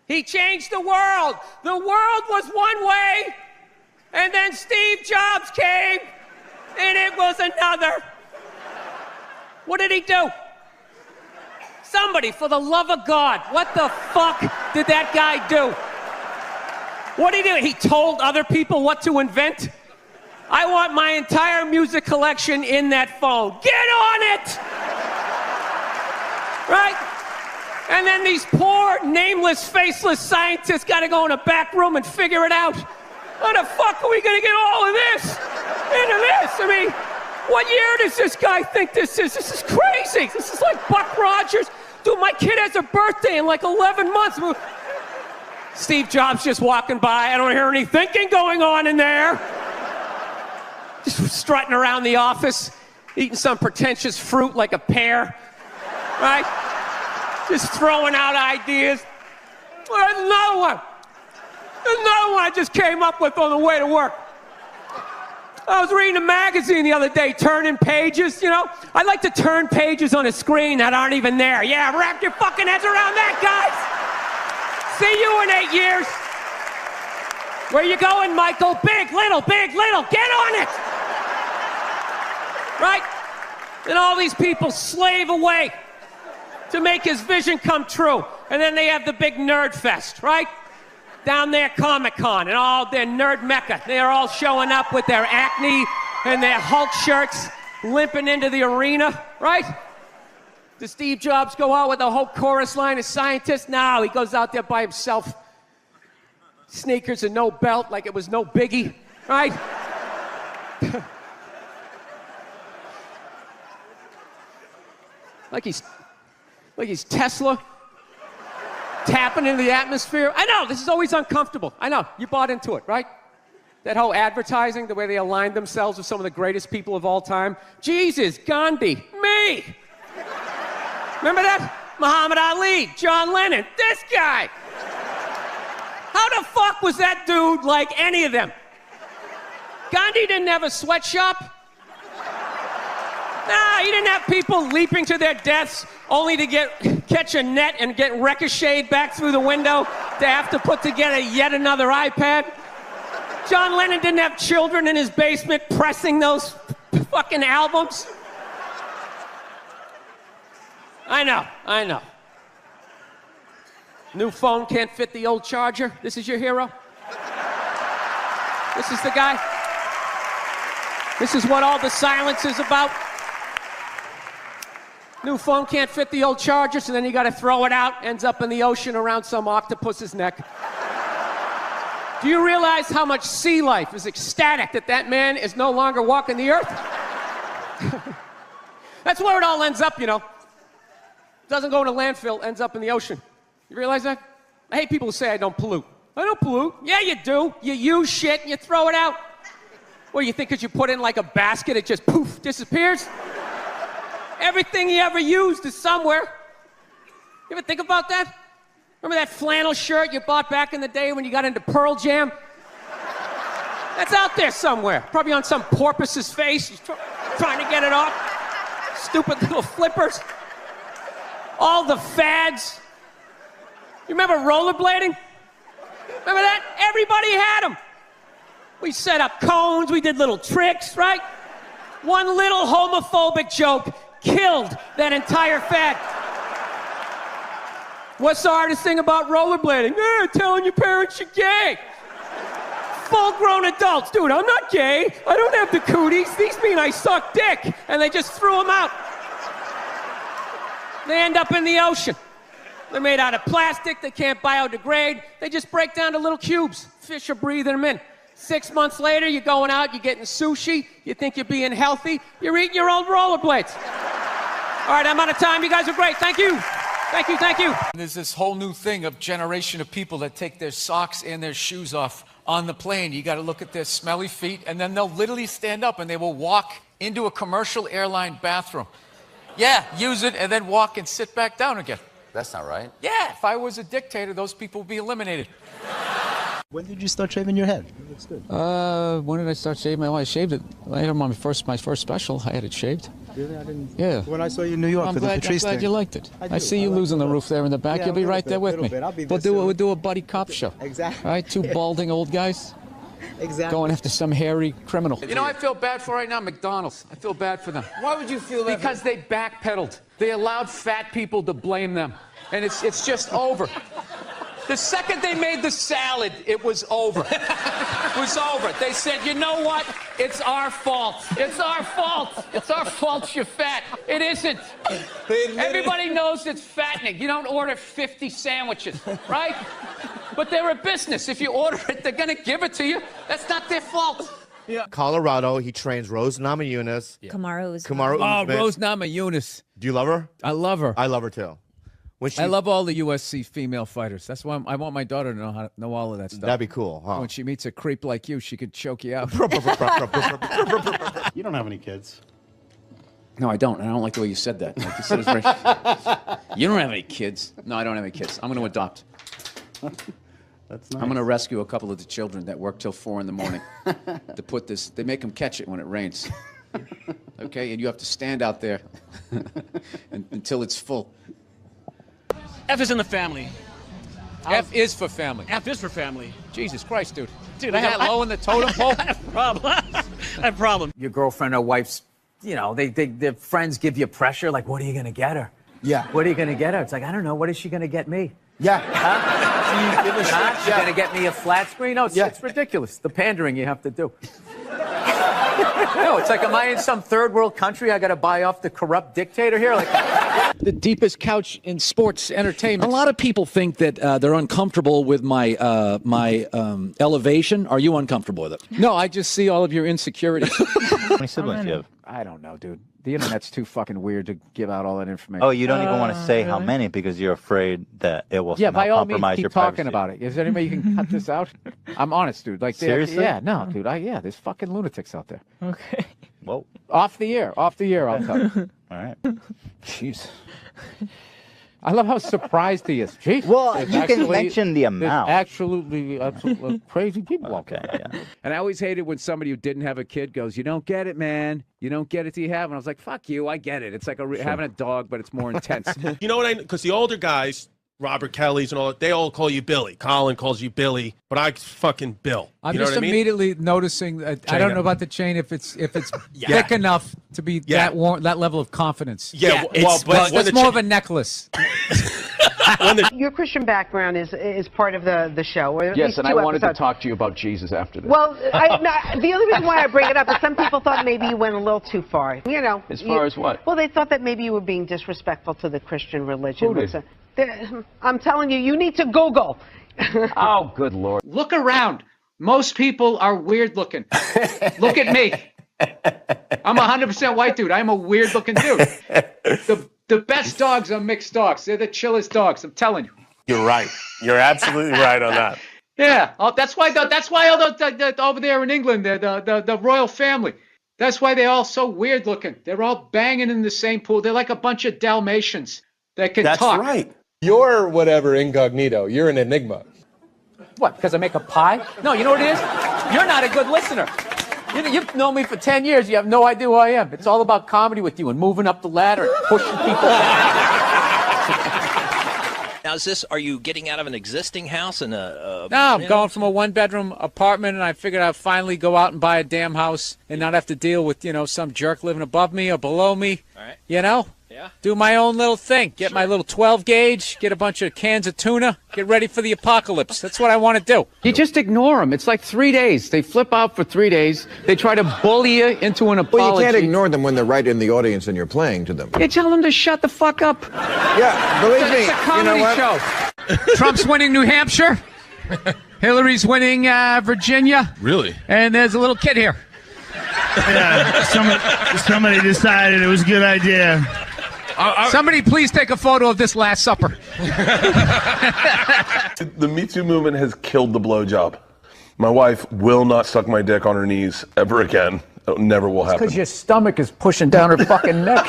He changed the world. The world was one way, and then Steve Jobs came, and it was another. What did he do? Somebody, for the love of God, what the fuck did that guy do? What did he do? He told other people what to invent? I want my entire music collection in that phone. Get on it! Right? And then these poor, nameless, faceless scientists got to go in a back room and figure it out. How the fuck are we going to get all of this into this? I mean, what year does this guy think this is? This is crazy. This is like Buck Rogers. Dude, my kid has a birthday in like 11 months. Steve Jobs just walking by. I don't hear any thinking going on in there. Just strutting around the office, eating some pretentious fruit like a pear, right? Just throwing out ideas. There's another one. There's another one I just came up with on the way to work. I was reading a magazine the other day, turning pages, you know? I like to turn pages on a screen that aren't even there. Yeah, wrap your fucking heads around that, guys. See you in 8 years. Where you going, Michael? Big, little, get on it. Right? And all these people slave away to make his vision come true. And then they have the big nerd fest, right? Down there, Comic-Con, and all their nerd mecca. They're all showing up with their Acne and their Hulk shirts, limping into the arena, right? Does Steve Jobs go out with a whole chorus line of scientists? No, he goes out there by himself. Sneakers and no belt, like it was no biggie, right? Like he's Tesla, tapping into the atmosphere. I know, this is always uncomfortable. I know, you bought into it, right? That whole advertising, the way they aligned themselves with some of the greatest people of all time. Jesus, Gandhi, me. Remember that? Muhammad Ali, John Lennon, this guy. How the fuck was that dude like any of them? Gandhi didn't have a sweatshop. Nah, he didn't have people leaping to their deaths only to catch a net and get ricocheted back through the window to have to put together yet another iPad. John Lennon didn't have children in his basement pressing those fucking albums. I know. New phone can't fit the old charger. This is your hero? This is the guy? This is what all the silence is about? New phone can't fit the old charger, so then you gotta throw it out, ends up in the ocean around some octopus's neck. Do you realize how much sea life is ecstatic that that man is no longer walking the earth? That's where it all ends up, you know. Doesn't go in a landfill, ends up in the ocean. You realize that? I hate people who say I don't pollute. I don't pollute. Yeah, you do. You use shit and you throw it out. What, you think because you put it in like a basket, it just poof, disappears? Everything you ever used is somewhere. You ever think about that? Remember that flannel shirt you bought back in the day when you got into Pearl Jam? That's out there somewhere. Probably on some porpoise's face. He's trying to get it off. Stupid little flippers. All the fads. You remember rollerblading? Remember that? Everybody had them. We set up cones, we did little tricks, right? One little homophobic joke killed that entire fad. What's the hardest thing about rollerblading? Telling your parents you're gay. Full-grown adults. Dude, I'm not gay. I don't have the cooties. These mean I suck dick. And they just threw them out. They end up in the ocean. They're made out of plastic. They can't biodegrade. They just break down to little cubes. Fish are breathing them in. 6 months later, you're going out, you're getting sushi. You think you're being healthy. You're eating your old rollerblades. All right, I'm out of time. You guys are great. Thank you. Thank you, thank you. There's this whole new thing of generation of people that take their socks and their shoes off on the plane. You got to look at their smelly feet, and then they'll literally stand up and they will walk into a commercial airline bathroom. Yeah, use it and then walk and sit back down again. That's not right. Yeah, if I was a dictator, those people would be eliminated. When did you start shaving your head? It looks good. When did I start shaving? I shaved it. I had my first special. I had it shaved. Really? I didn't. Yeah. When I saw you in New York for the Patrice I'm glad thing. you liked it. I see you like losing it. the roof there in the back. Yeah, You'll be a right there with me. bit. I'll be We'll do a buddy cop show. Exactly. All right, two balding old guys. Exactly. Going after some hairy criminal. You know what I feel bad for right now? McDonald's. I feel bad for them. Why would you feel that? Because they backpedaled. They allowed fat people to blame them. And it's just over. The second they made the salad, it was over. It was over. They said, you know what? It's our fault. It's our fault. It's our fault you're fat. It isn't. Everybody knows it's fattening. You don't order 50 sandwiches, right? But they're a business. If you order it, they're going to give it to you. That's not their fault. Yeah. Colorado, he trains Rose Namajunas. Yeah. Kamaru Usman. Rose Namajunas. Do you love her? I love her. I love her too. I love all the USC female fighters. That's why I want my daughter to know all of that stuff. That'd be cool, huh? When she meets a creep like you, she could choke you out. You don't have any kids. No, I don't. I don't like the way you said that. Like you said, it's very... You don't have any kids. No, I don't have any kids. I'm going to adopt. That's nice. I'm going to rescue a couple of the children that work till 4 in the morning to put this. They make them catch it when it rains. Okay, and you have to stand out there until it's full. F is in the family. F is for family. F is for family. Jesus Christ, dude. Dude, I have low in the totem pole. I have a problem. I have a problem. Your girlfriend or wife's, you know, their friends give you pressure. Like, what are you going to get her? Yeah. What are you going to get her? It's like, I don't know. What is she going to get me? Yeah. Huh? She's going to get me a flat screen? No, it's ridiculous. The pandering you have to do. No, it's like, am I in some third world country? I got to buy off the corrupt dictator here? Like, the deepest couch in sports entertainment. A lot of people think that they're uncomfortable with my elevation. Are you uncomfortable with it? No, I just see all of your insecurities. How many siblings do you have? I don't know, dude. The internet's too fucking weird to give out all that information. Oh, you don't even want to say how many because you're afraid that it will Yeah, somehow by all means, compromise keep your talking privacy. about it. Is there any way you can cut this out? I'm honest, dude. Like, Seriously? Yeah, no, dude. Yeah, there's fucking lunatics out there. Okay. Whoa. Off the air, I'll tell you. All right. Jeez. I love how surprised he is. Jeez. Well, There's you can mention the amount. Absolutely crazy people out Okay, there. yeah. And I always hated when somebody who didn't have a kid goes, you don't get it, man. You don't get it till you have. And I was like, fuck you, I get it. It's like having a dog, but it's more intense. You know what because the older guys, Robert Kelly's and all, they all call you Billy. Colin calls you Billy, but I fucking Bill. I'm you know just what I mean? immediately noticing. I don't know about the chain if it's thick enough to be that level of confidence. Yeah, well, but that's more of a necklace. Your Christian background is part of the show. Or at Yes, least and I 2 wanted to episodes. talk to you about Jesus after this. Well, the only reason why I bring it up is some people thought maybe you went a little too far. You know. As far as what? Well, they thought that maybe you were being disrespectful to the Christian religion. Who did? I'm telling you, you need to Google. oh, good Lord. Look around. Most people are weird looking. Look at me. I'm 100% white dude. I'm a weird looking dude. The best dogs are mixed dogs. They're the chillest dogs. I'm telling you. You're right. You're absolutely right on that. Yeah. Oh, that's why all the over there in England, the royal family. That's why they're all so weird looking. They're all banging in the same pool. They're like a bunch of Dalmatians that can talk. That's right. You're whatever incognito. You're an enigma. What, because I make a pie? No, you know what it is? You're not a good listener. You've known me for 10 years. You have no idea who I am. It's all about comedy with you and moving up the ladder and pushing people Now, are you getting out of an existing house and No, I'm going from a one-bedroom apartment, and I figured I'd finally go out and buy a damn house and not have to deal with, some jerk living above me or below me. All right. Yeah. Do my own little thing. Get my little 12 gauge, get a bunch of cans of tuna, get ready for the apocalypse. That's what I want to do. You just ignore them. It's like 3 days. They flip out for 3 days. They try to bully you into an apology. Well, you can't ignore them when they're right in the audience and you're playing to them. You tell them to shut the fuck up. Yeah, believe me. It's a comedy show. Trump's winning New Hampshire. Hillary's winning Virginia. Really? And there's a little kid here. Yeah, somebody decided it was a good idea. Somebody please take a photo of this Last Supper. The Me Too movement has killed the blowjob. My wife will not suck my dick on her knees ever again. It never will happen. Because your stomach is pushing down her fucking neck.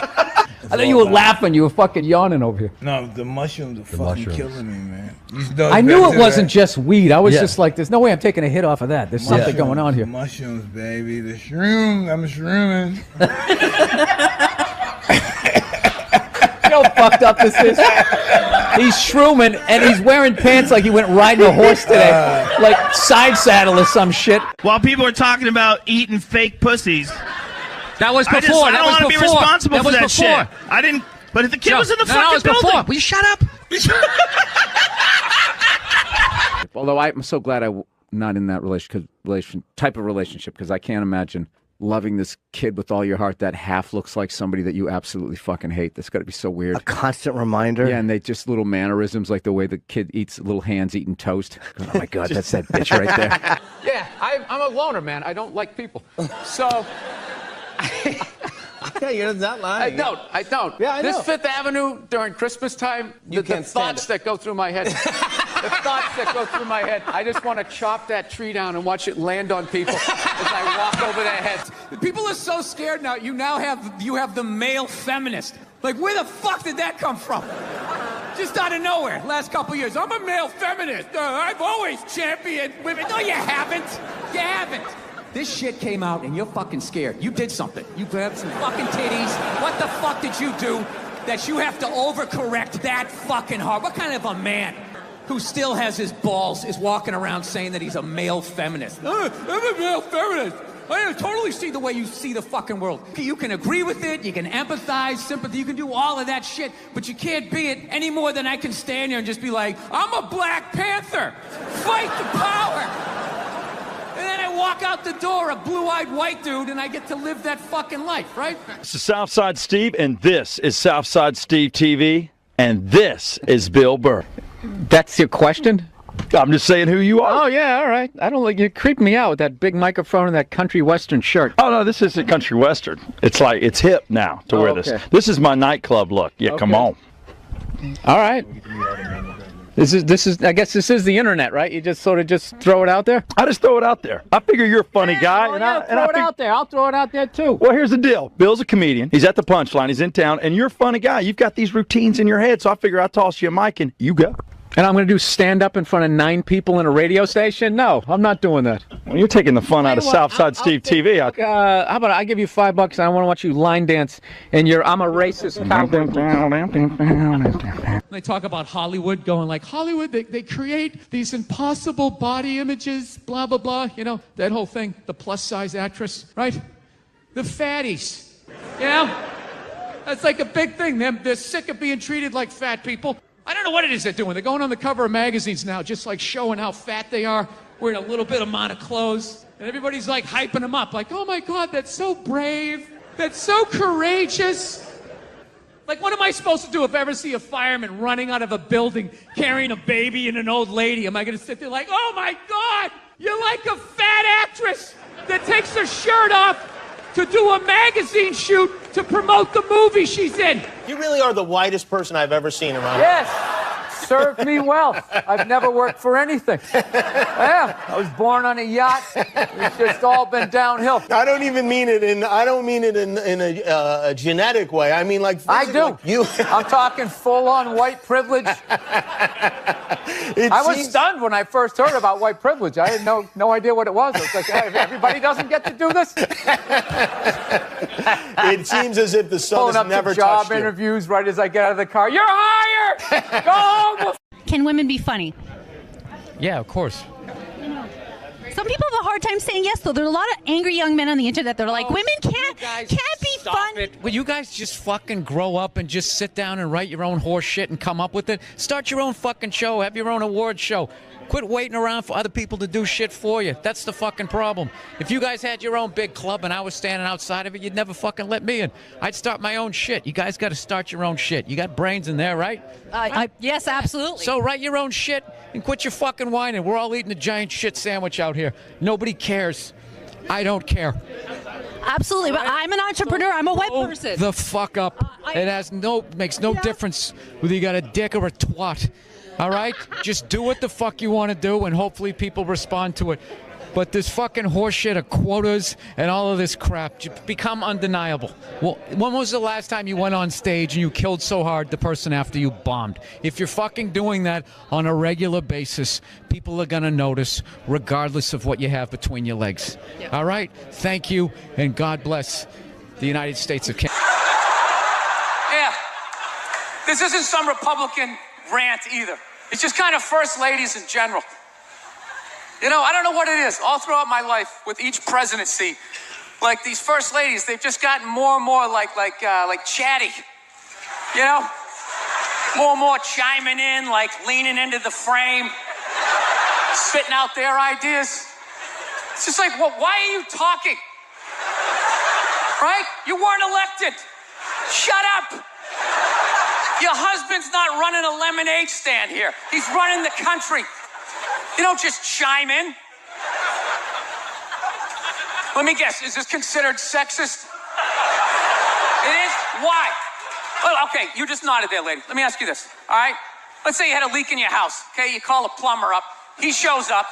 I thought you were laughing. You were fucking yawning over here. No, the mushrooms are fucking mushrooms. killing me, man. These dogs I knew back it to wasn't that. just weed. I was Yeah. just like, there's no way I'm taking a hit off of that. There's something going on here. Mushrooms, baby. The shrooms. I'm shrooming. You know how fucked up this is? He's shrooming, and he's wearing pants like he went riding a horse today. Like side saddle or some shit. While people are talking about eating fake pussies. That was I before. don't That was want to be before. responsible That for was that before. shit. I didn't. But if the kid No, was in the no, fucking it was building. before. Will you shut up? Although I'm so glad I'm not in that type of relationship, because I can't imagine loving this kid with all your heart that half looks like somebody that you absolutely fucking hate. That's got to be so weird. A constant reminder. Yeah, and they just little mannerisms, like the way the kid eats little hands eating toast. Oh my God, that's that bitch right there. Yeah, I'm a loner, man. I don't like people. So. Yeah, you're not lying. I don't. Yeah, I This know. Fifth Avenue during Christmas time, the thoughts that go through my head. The thoughts that go through my head. I just want to chop that tree down and watch it land on people as I walk over their heads. People are so scared now. You have the male feminist. Like, where the fuck did that come from? Just out of nowhere. Last couple years, I'm a male feminist. I've always championed women. No, you haven't. You haven't. This shit came out and you're fucking scared. You did something. You grabbed some fucking titties. What the fuck did you do that you have to overcorrect that fucking hard? What kind of a man who still has his balls is walking around saying that he's a male feminist? I'm a male feminist. I totally see the way you see the fucking world. You can agree with it, you can empathize, sympathy, you can do all of that shit, but you can't be it any more than I can stand here and just be like, I'm a Black Panther. Fight the power. And then I walk out the door, a blue-eyed white dude, and I get to live that fucking life, right? This is Southside Steve, and this is Southside Steve TV, and this is Bill Burr. That's your question? I'm just saying who you are. Oh, yeah, all right. I don't like you creep me out with that big microphone and that country western shirt. Oh, no, this isn't country western. It's like, it's hip now to wear this. Okay. This is my nightclub look. Yeah, come on. All right. This is. I guess this is the internet, right? You just sort of just throw it out there. I just throw it out there. I figure you're a funny guy, Well, and yeah, I throw it out there. I'll throw it out there too. Well, here's the deal. Bill's a comedian. He's at the Punchline. He's in town, and you're a funny guy. You've got these routines in your head, so I figure I'll toss you a mic and you go. And I'm going to do stand up in front of 9 people in a radio station? No, I'm not doing that. Well, you're taking the fun out of Southside Steve TV. How about I give you $5 and I want to watch you line dance and I'm a racist cowboy. They talk about Hollywood going like, Hollywood, they create these impossible body images, blah, blah, blah. You know, that whole thing, the plus-size actress, right? The fatties, you know? That's like a big thing. They're sick of being treated like fat people. I don't know what it is they're doing. They're going on the cover of magazines now, just like showing how fat they are, wearing a little bit amount of clothes. And everybody's like hyping them up, like, oh my God, that's so brave. That's so courageous. Like, what am I supposed to do if I ever see a fireman running out of a building carrying a baby and an old lady? Am I going to sit there like, oh my God, you're like a fat actress that takes her shirt off to do a magazine shoot to promote the movie she's in? You really are the whitest person I've ever seen around. Yes, served me well. I've never worked for anything. Yeah, I was born on a yacht. It's just all been downhill. I don't even mean it in. I don't mean it in a genetic way. I mean like. I do. You. I'm talking full-on white privilege. I was stunned when I first heard about white privilege. I had no idea what it was. I was like, hey, everybody doesn't get to do this. It seems as if the sun has never touched job you. interviews right as I get out of the car. You're hired. Go home. Can women be funny? Yeah, of course. Some people have a hard time saying yes, though. There are a lot of angry young men on the internet that are like, women can't be fun. Will you guys just fucking grow up and just sit down and write your own horse shit and come up with it? Start your own fucking show. Have your own award show. Quit waiting around for other people to do shit for you. That's the fucking problem. If you guys had your own big club and I was standing outside of it, you'd never fucking let me in. I'd start my own shit. You guys got to start your own shit. You got brains in there, right? Yes, absolutely. So write your own shit and quit your fucking whining. We're all eating a giant shit sandwich out here. Nobody cares. I don't care. Absolutely, but I'm an entrepreneur. I'm a white person. The fuck up. It makes no difference whether you got a dick or a twat. All right? Just do what the fuck you want to do, and hopefully people respond to it. but this fucking horseshit of quotas and all of this crap become undeniable. Well, when was the last time you went on stage and you killed so hard the person after you bombed? If you're fucking doing that on a regular basis, people are going to notice regardless of what you have between your legs. All right? Thank you, and God bless the United States of Canada. Yeah. This isn't some Republican rant either. It's just kind of first ladies in general. You know, I don't know what it is. All throughout my life, with each presidency, like these first ladies, they've just gotten more and more like chatty. You know, more and more chiming in, like leaning into the frame, spitting out their ideas. It's just like, well, why are you talking? Right? You weren't elected. Shut up. Your husband's not running a lemonade stand here. He's running the country. You don't just chime in. Let me guess, is this considered sexist? It is? Why? Well, okay, you just nodded there, lady. Let me ask you this, all right? Let's say you had a leak in your house, okay? You call a plumber up. He shows up,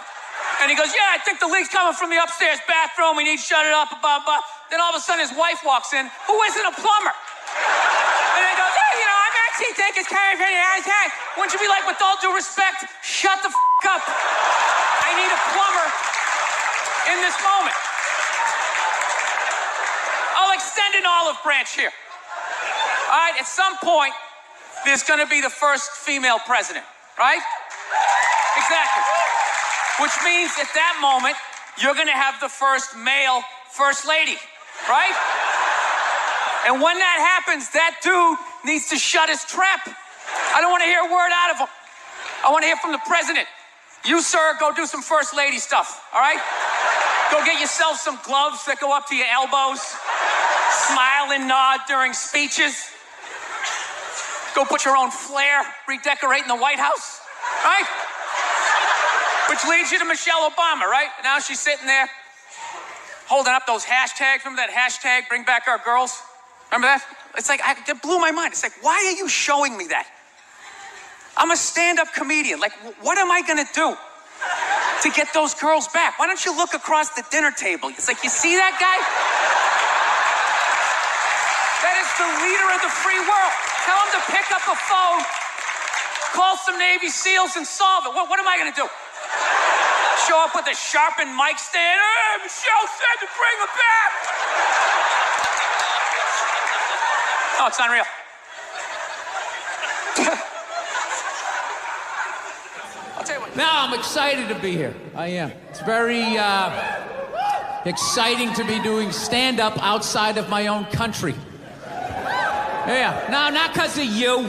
and he goes, yeah, I think the leak's coming from the upstairs bathroom. We need to shut it up, blah, blah. Then all of a sudden his wife walks in, who isn't a plumber. And he goes, hey, you know, I'm actually thinking it's kind of hey. Wouldn't you be like, with all due respect, shut the up. I need a plumber in this moment. I'll extend an olive branch here. All right, at some point, there's going to be the first female president, right? Exactly. Which means at that moment, you're going to have the first male first lady, right? And when that happens, that dude needs to shut his trap. I don't want to hear a word out of him. I want to hear from the president. You, sir, go do some first lady stuff, all right? Go get yourself some gloves that go up to your elbows. Smile and nod during speeches. Go put your own flair redecorating the White House, right? Which leads you to Michelle Obama, right? And now she's sitting there holding up those hashtags. Remember that hashtag, bring back our girls? Remember that? It's like, it blew my mind. It's like, why are you showing me that? I'm a stand-up comedian. Like, what am I going to do to get those girls back? Why don't you look across the dinner table? It's like, you see that guy? That is the leader of the free world. Tell him to pick up a phone, call some Navy SEALs and solve it. What am I going to do? Show up with a sharpened mic stand? Hey, Michelle said to bring her back. Oh, it's unreal. I'll tell you what. Now I'm excited to be here. I am. It's very exciting to be doing stand-up outside of my own country. Yeah. No, not because of you.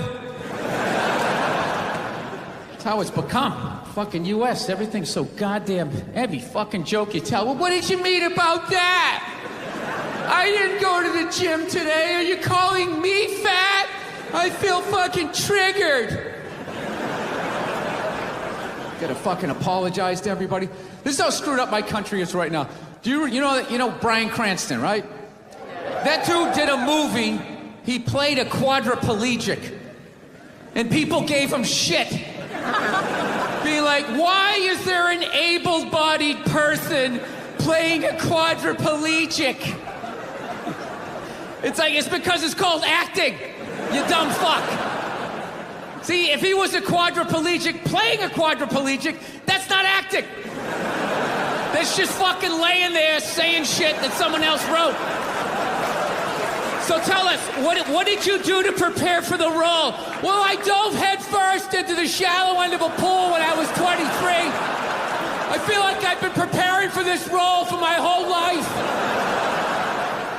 That's how it's become. Fucking U.S. Everything's so goddamn heavy. Fucking joke you tell. Well, what did you mean about that? I didn't go to the gym today. Are you calling me fat? I feel fucking triggered. Gotta fucking apologize to everybody. This is how screwed up my country is right now. Do you know Bryan Cranston, right? That dude did a movie. He played a quadriplegic. And people gave him shit. Being like, why is there an able-bodied person playing a quadriplegic? It's like, it's because it's called acting, you dumb fuck. See, if he was a quadriplegic playing a quadriplegic, that's not acting. That's just fucking laying there saying shit that someone else wrote. So tell us, what did you do to prepare for the role? Well, I dove headfirst into the shallow end of a pool when I was 23. I feel like I've been preparing for this role for my whole life.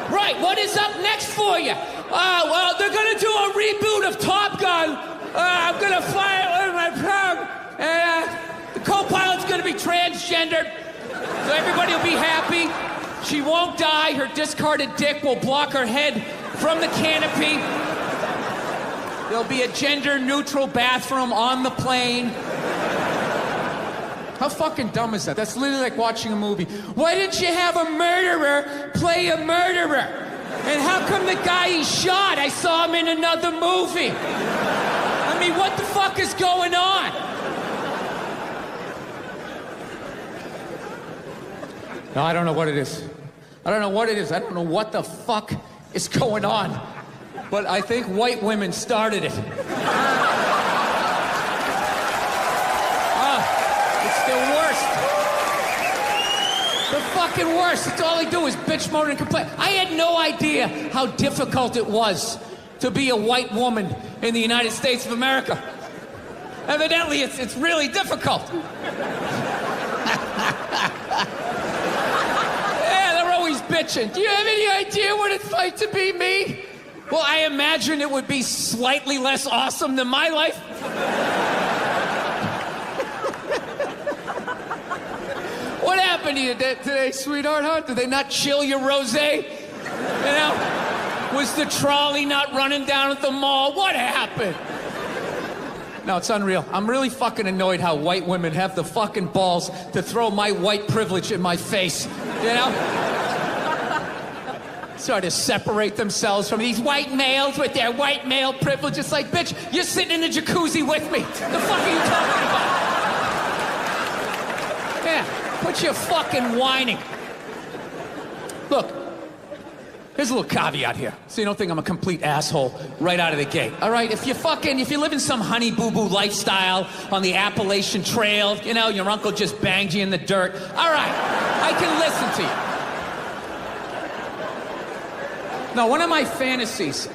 Right, what is up next for you? Well, they're gonna do a reboot of Top Gun. I'm gonna fly it with my tongue. And the co-pilot's gonna be transgendered. So everybody will be happy. She won't die. Her discarded dick will block her head from the canopy. There'll be a gender-neutral bathroom on the plane. How fucking dumb is that? That's literally like watching a movie. Why didn't you have a murderer play a murderer? And how come the guy he shot, I saw him in another movie? I mean, what the fuck is going on? No, I don't know what it is. I don't know what it is. I don't know what the fuck is going on. But I think white women started it. It's the worst. The fucking worst. It's all they do is bitch, moan, and complain. I had no idea how difficult it was to be a white woman in the United States of America. Evidently, it's really difficult. Yeah, they're always bitching. Do you have any idea what it's like to be me? Well, I imagine it would be slightly less awesome than my life. What happened to you today, sweetheart, huh? Did they not chill your rosé? You know? Was the trolley not running down at the mall? What happened? No, it's unreal. I'm really fucking annoyed how white women have the fucking balls to throw my white privilege in my face. You know? Sort of separate themselves from these white males with their white male privilege. It's like, bitch, you're sitting in the jacuzzi with me. The fuck are you talking about? Yeah, quit your fucking whining. Look, here's a little caveat here, so you don't think I'm a complete asshole right out of the gate. All right, if you live in some honey boo boo lifestyle on the Appalachian Trail, you know, your uncle just banged you in the dirt. All right, I can listen to you. No, one of my fantasies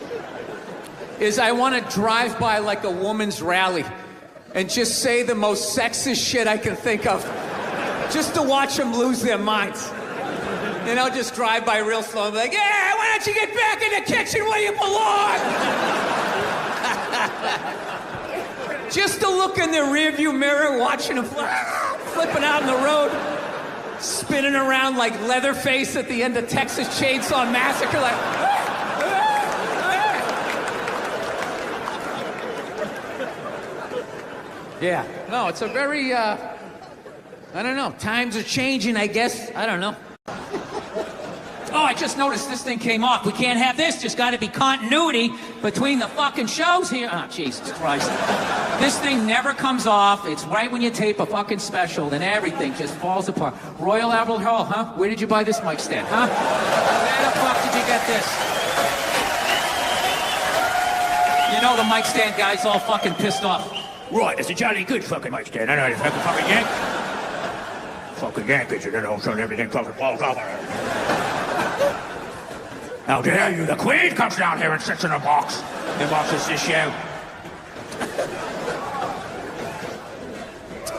is I want to drive by like a woman's rally and just say the most sexist shit I can think of, just to watch them lose their minds. You know, just drive by real slow and be like, yeah, why don't you get back in the kitchen where you belong? Just to look in the rearview mirror, watching them flipping out in the road, spinning around like Leatherface at the end of Texas Chainsaw Massacre, like... Yeah, no, it's a very, I don't know, times are changing, I guess. I don't know. Oh, I just noticed this thing came off. We can't have this. Just got to be continuity between the fucking shows here. Oh, Jesus Christ. This thing never comes off. It's right when you tape a fucking special, then everything just falls apart. Royal Albert Hall, huh? Where did you buy this mic stand, huh? Where the fuck did you get this? You know the mic stand guy's all fucking pissed off. Right, it's a jolly good fucking mic stand. I know it's fucking yank. Fucking Yankees, you know, so everything fucking falls off. How dare you? The Queen comes down here and sits in a box and watches this show.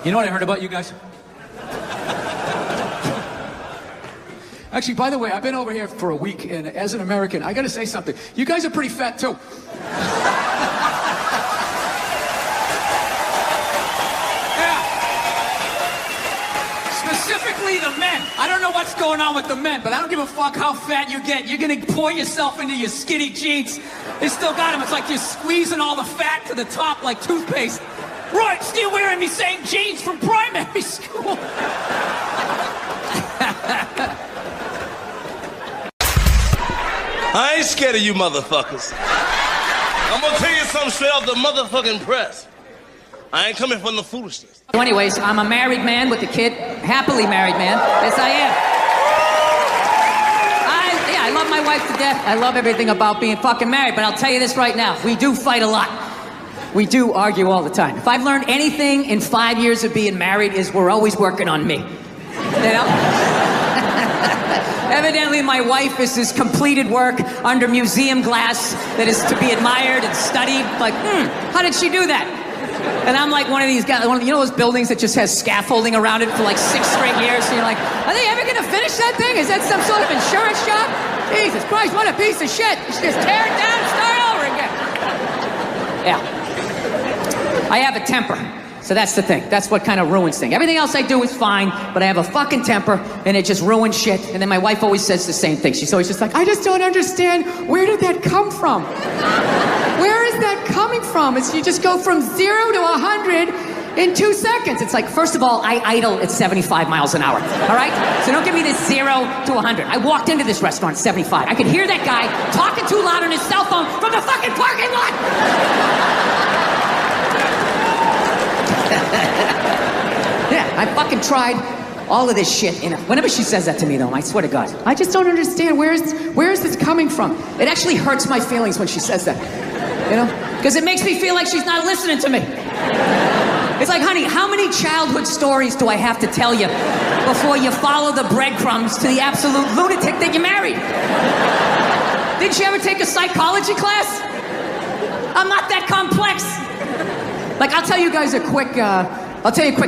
You know what I heard about you guys? Actually, by the way, I've been over here for a week, and as an American, I gotta say something. You guys are pretty fat, too. Specifically the men. I don't know what's going on with the men, but I don't give a fuck how fat you get. You're gonna pour yourself into your skinny jeans. They still got them. It's like you're squeezing all the fat to the top like toothpaste. Right, still wearing me same jeans from primary school. I ain't scared of you motherfuckers. I'm gonna tell you something straight off the motherfucking press. I ain't coming from the foolishness. So anyways, I'm a married man with a kid, happily married man. Yes, I am. I love my wife to death. I love everything about being fucking married, but I'll tell you this right now. We do fight a lot. We do argue all the time. If I've learned anything in 5 years of being married is we're always working on me. You know? Evidently, my wife is this completed work under museum glass that is to be admired and studied. Like, how did she do that? And I'm like one of these guys, you know those buildings that just has scaffolding around it for like 6 straight years? And you're like, are they ever going to finish that thing? Is that some sort of insurance job? Jesus Christ, what a piece of shit. You should just tear it down and start over again. Yeah. I have a temper. So that's the thing. That's what kind of ruins things. Everything else I do is fine, but I have a fucking temper, and it just ruins shit. And then my wife always says the same thing. She's always just like, I just don't understand. Where did that come from? Where is that coming from? It's you just go from 0 to 100 in 2 seconds. It's like, first of all, I idle at 75 miles an hour. All right? So don't give me this 0 to 100. I walked into this restaurant at 75. I could hear that guy talking too loud on his cell phone from the fucking parking lot. Yeah, I fucking tried all of this shit in it. Whenever she says that to me, though, I swear to God, I just don't understand. Where is this coming from? It actually hurts my feelings when she says that. You know? Because it makes me feel like she's not listening to me. It's like, honey, how many childhood stories do I have to tell you before you follow the breadcrumbs to the absolute lunatic that you married? Didn't you ever take a psychology class? I'm not that complex. Like, I'll tell you guys a quick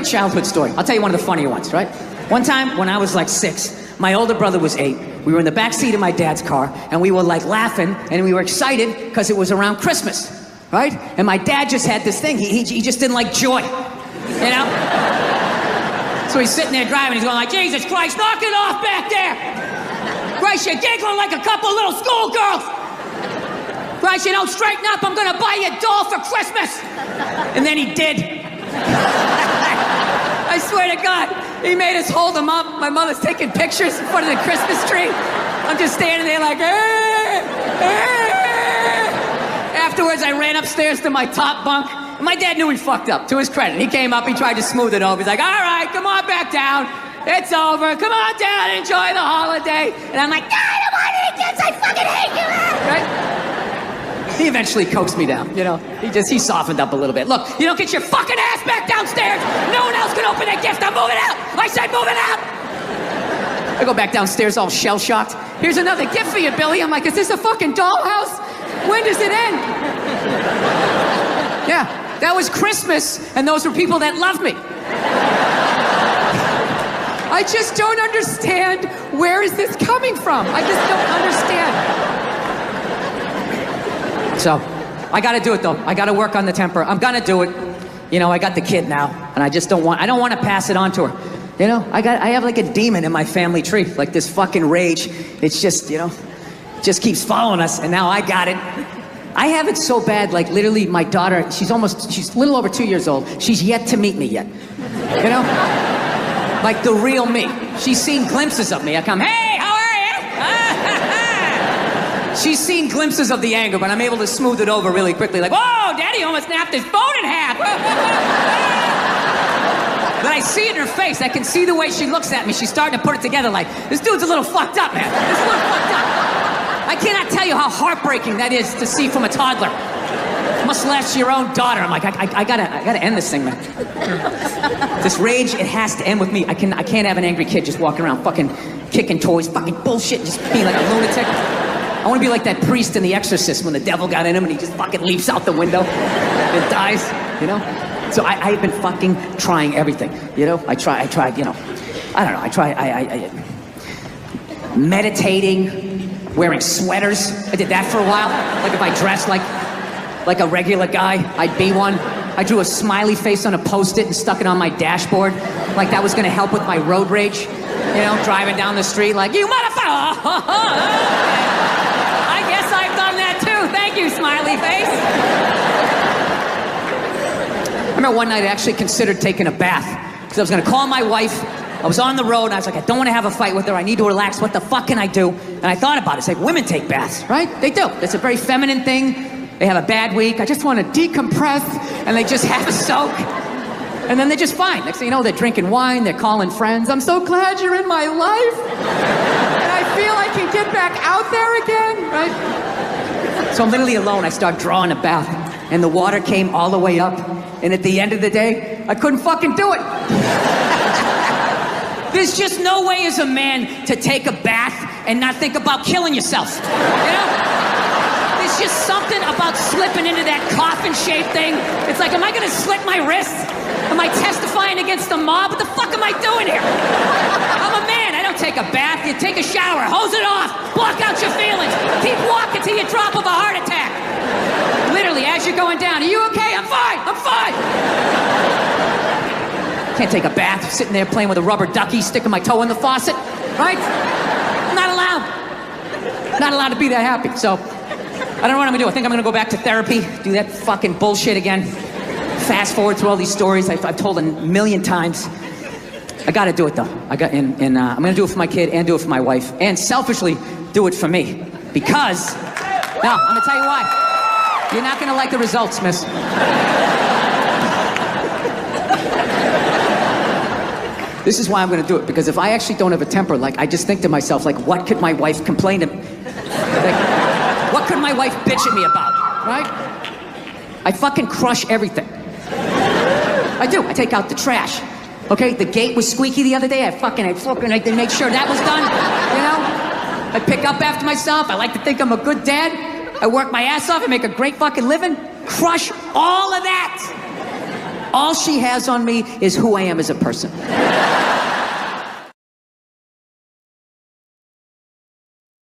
childhood story. I'll tell you one of the funnier ones, right? One time when I was like 6, my older brother was 8. We were in the back seat of my dad's car, and we were like laughing, and we were excited because it was around Christmas, right? And my dad just had this thing. He just didn't like joy, you know? So he's sitting there driving. He's going like, Jesus Christ, knock it off back there. Christ, you're giggling like a couple little schoolgirls. Christ, you don't straighten up. I'm going to buy you a doll for Christmas. And then he did. I swear to God, he made us hold him up. My mother's taking pictures in front of the Christmas tree. I'm just standing there like, Afterwards, I ran upstairs to my top bunk. And my dad knew he fucked up, to his credit. He came up, he tried to smooth it over. He's like, all right, come on back down. It's over. Come on down and enjoy the holiday. And I'm like, no, I don't want to eat this. I fucking hate you. Right? He eventually coaxed me down, you know. He softened up a little bit. Look, you don't get your fucking ass back downstairs. No one else can open that gift. I'm moving out. I said moving out. I go back downstairs all shell-shocked. Here's another gift for you, Billy. I'm like, is this a fucking dollhouse? When does it end? Yeah, that was Christmas, and those were people that love me. I just don't understand. Where is this coming from? I just don't understand. So, I gotta do it though. I gotta work on the temper. I'm gonna do it. You know, I got the kid now, and I don't want to pass it on to her. You know, I have like a demon in my family tree, like this fucking rage. It's just, you know, just keeps following us, and now I got it. I have it so bad, like literally my daughter, she's a little over 2 years old. She's yet to meet me yet. You know? Like the real me. She's seen glimpses of me. I come, hey, how are you? She's seen glimpses of the anger, but I'm able to smooth it over really quickly. Like, whoa, Daddy almost snapped his phone in half. But I see it in her face. I can see the way she looks at me. She's starting to put it together like, this dude's a little fucked up, man. This is a little fucked up. I cannot tell you how heartbreaking that is to see from a toddler. Much less your own daughter. I'm like, I gotta end this thing, man. This rage, it has to end with me. I can't have an angry kid just walking around fucking kicking toys, fucking bullshit, just being like a lunatic. I want to be like that priest in The Exorcist when the devil got in him and he just fucking leaps out the window and dies, you know? So I've been fucking trying everything, you know? I tried, you know, I don't know, I meditating, wearing sweaters. I did that for a while. Like if I dressed like a regular guy, I'd be one. I drew a smiley face on a Post-it and stuck it on my dashboard. Like that was gonna help with my road rage. You know, driving down the street like, you motherfucker! I guess I've done that too. Thank you, smiley face. I remember one night I actually considered taking a bath because I was gonna call my wife. I was on the road and I was like, I don't want to have a fight with her. I need to relax. What the fuck can I do? And I thought about it. It's like women take baths, right? They do. It's a very feminine thing. They have a bad week. I just want to decompress, and they just have a soak. And then they're just fine. Next thing you know, they're drinking wine, they're calling friends. I'm so glad you're in my life. And I feel I can get back out there again, right? So I'm literally alone. I start drawing a bath, and the water came all the way up. And at the end of the day, I couldn't fucking do it. There's just no way as a man to take a bath and not think about killing yourself, you know? There's just something about slipping into that coffin-shaped thing. It's like, am I gonna slit my wrists? Am I testifying against the mob? What the fuck am I doing here? I'm a man, I don't take a bath. You take a shower, hose it off, block out your feelings. Keep walking till you drop of a heart attack. Literally, as you're going down, are you okay? I'm fine, I'm fine. Can't take a bath, sitting there playing with a rubber ducky, sticking my toe in the faucet, right? I'm not allowed. Not allowed to be that happy, so I don't know what I'm gonna do. I think I'm gonna go back to therapy, do that fucking bullshit again. Fast forward through all these stories I've told a million times. I gotta do it though. I'm gonna do it for my kid and do it for my wife, and selfishly do it for me. Because, now, I'm gonna tell you why. You're not gonna like the results, miss. This is why I'm going to do it, because if I actually don't have a temper, like, I just think to myself, like, what could my wife complain to me? Like, what could my wife bitch at me about, right? I fucking crush everything. I do. I take out the trash. Okay, the gate was squeaky the other day. I did make sure that was done, you know? I pick up after myself. I like to think I'm a good dad. I work my ass off. I make a great fucking living. Crush all of that. All she has on me is who I am as a person.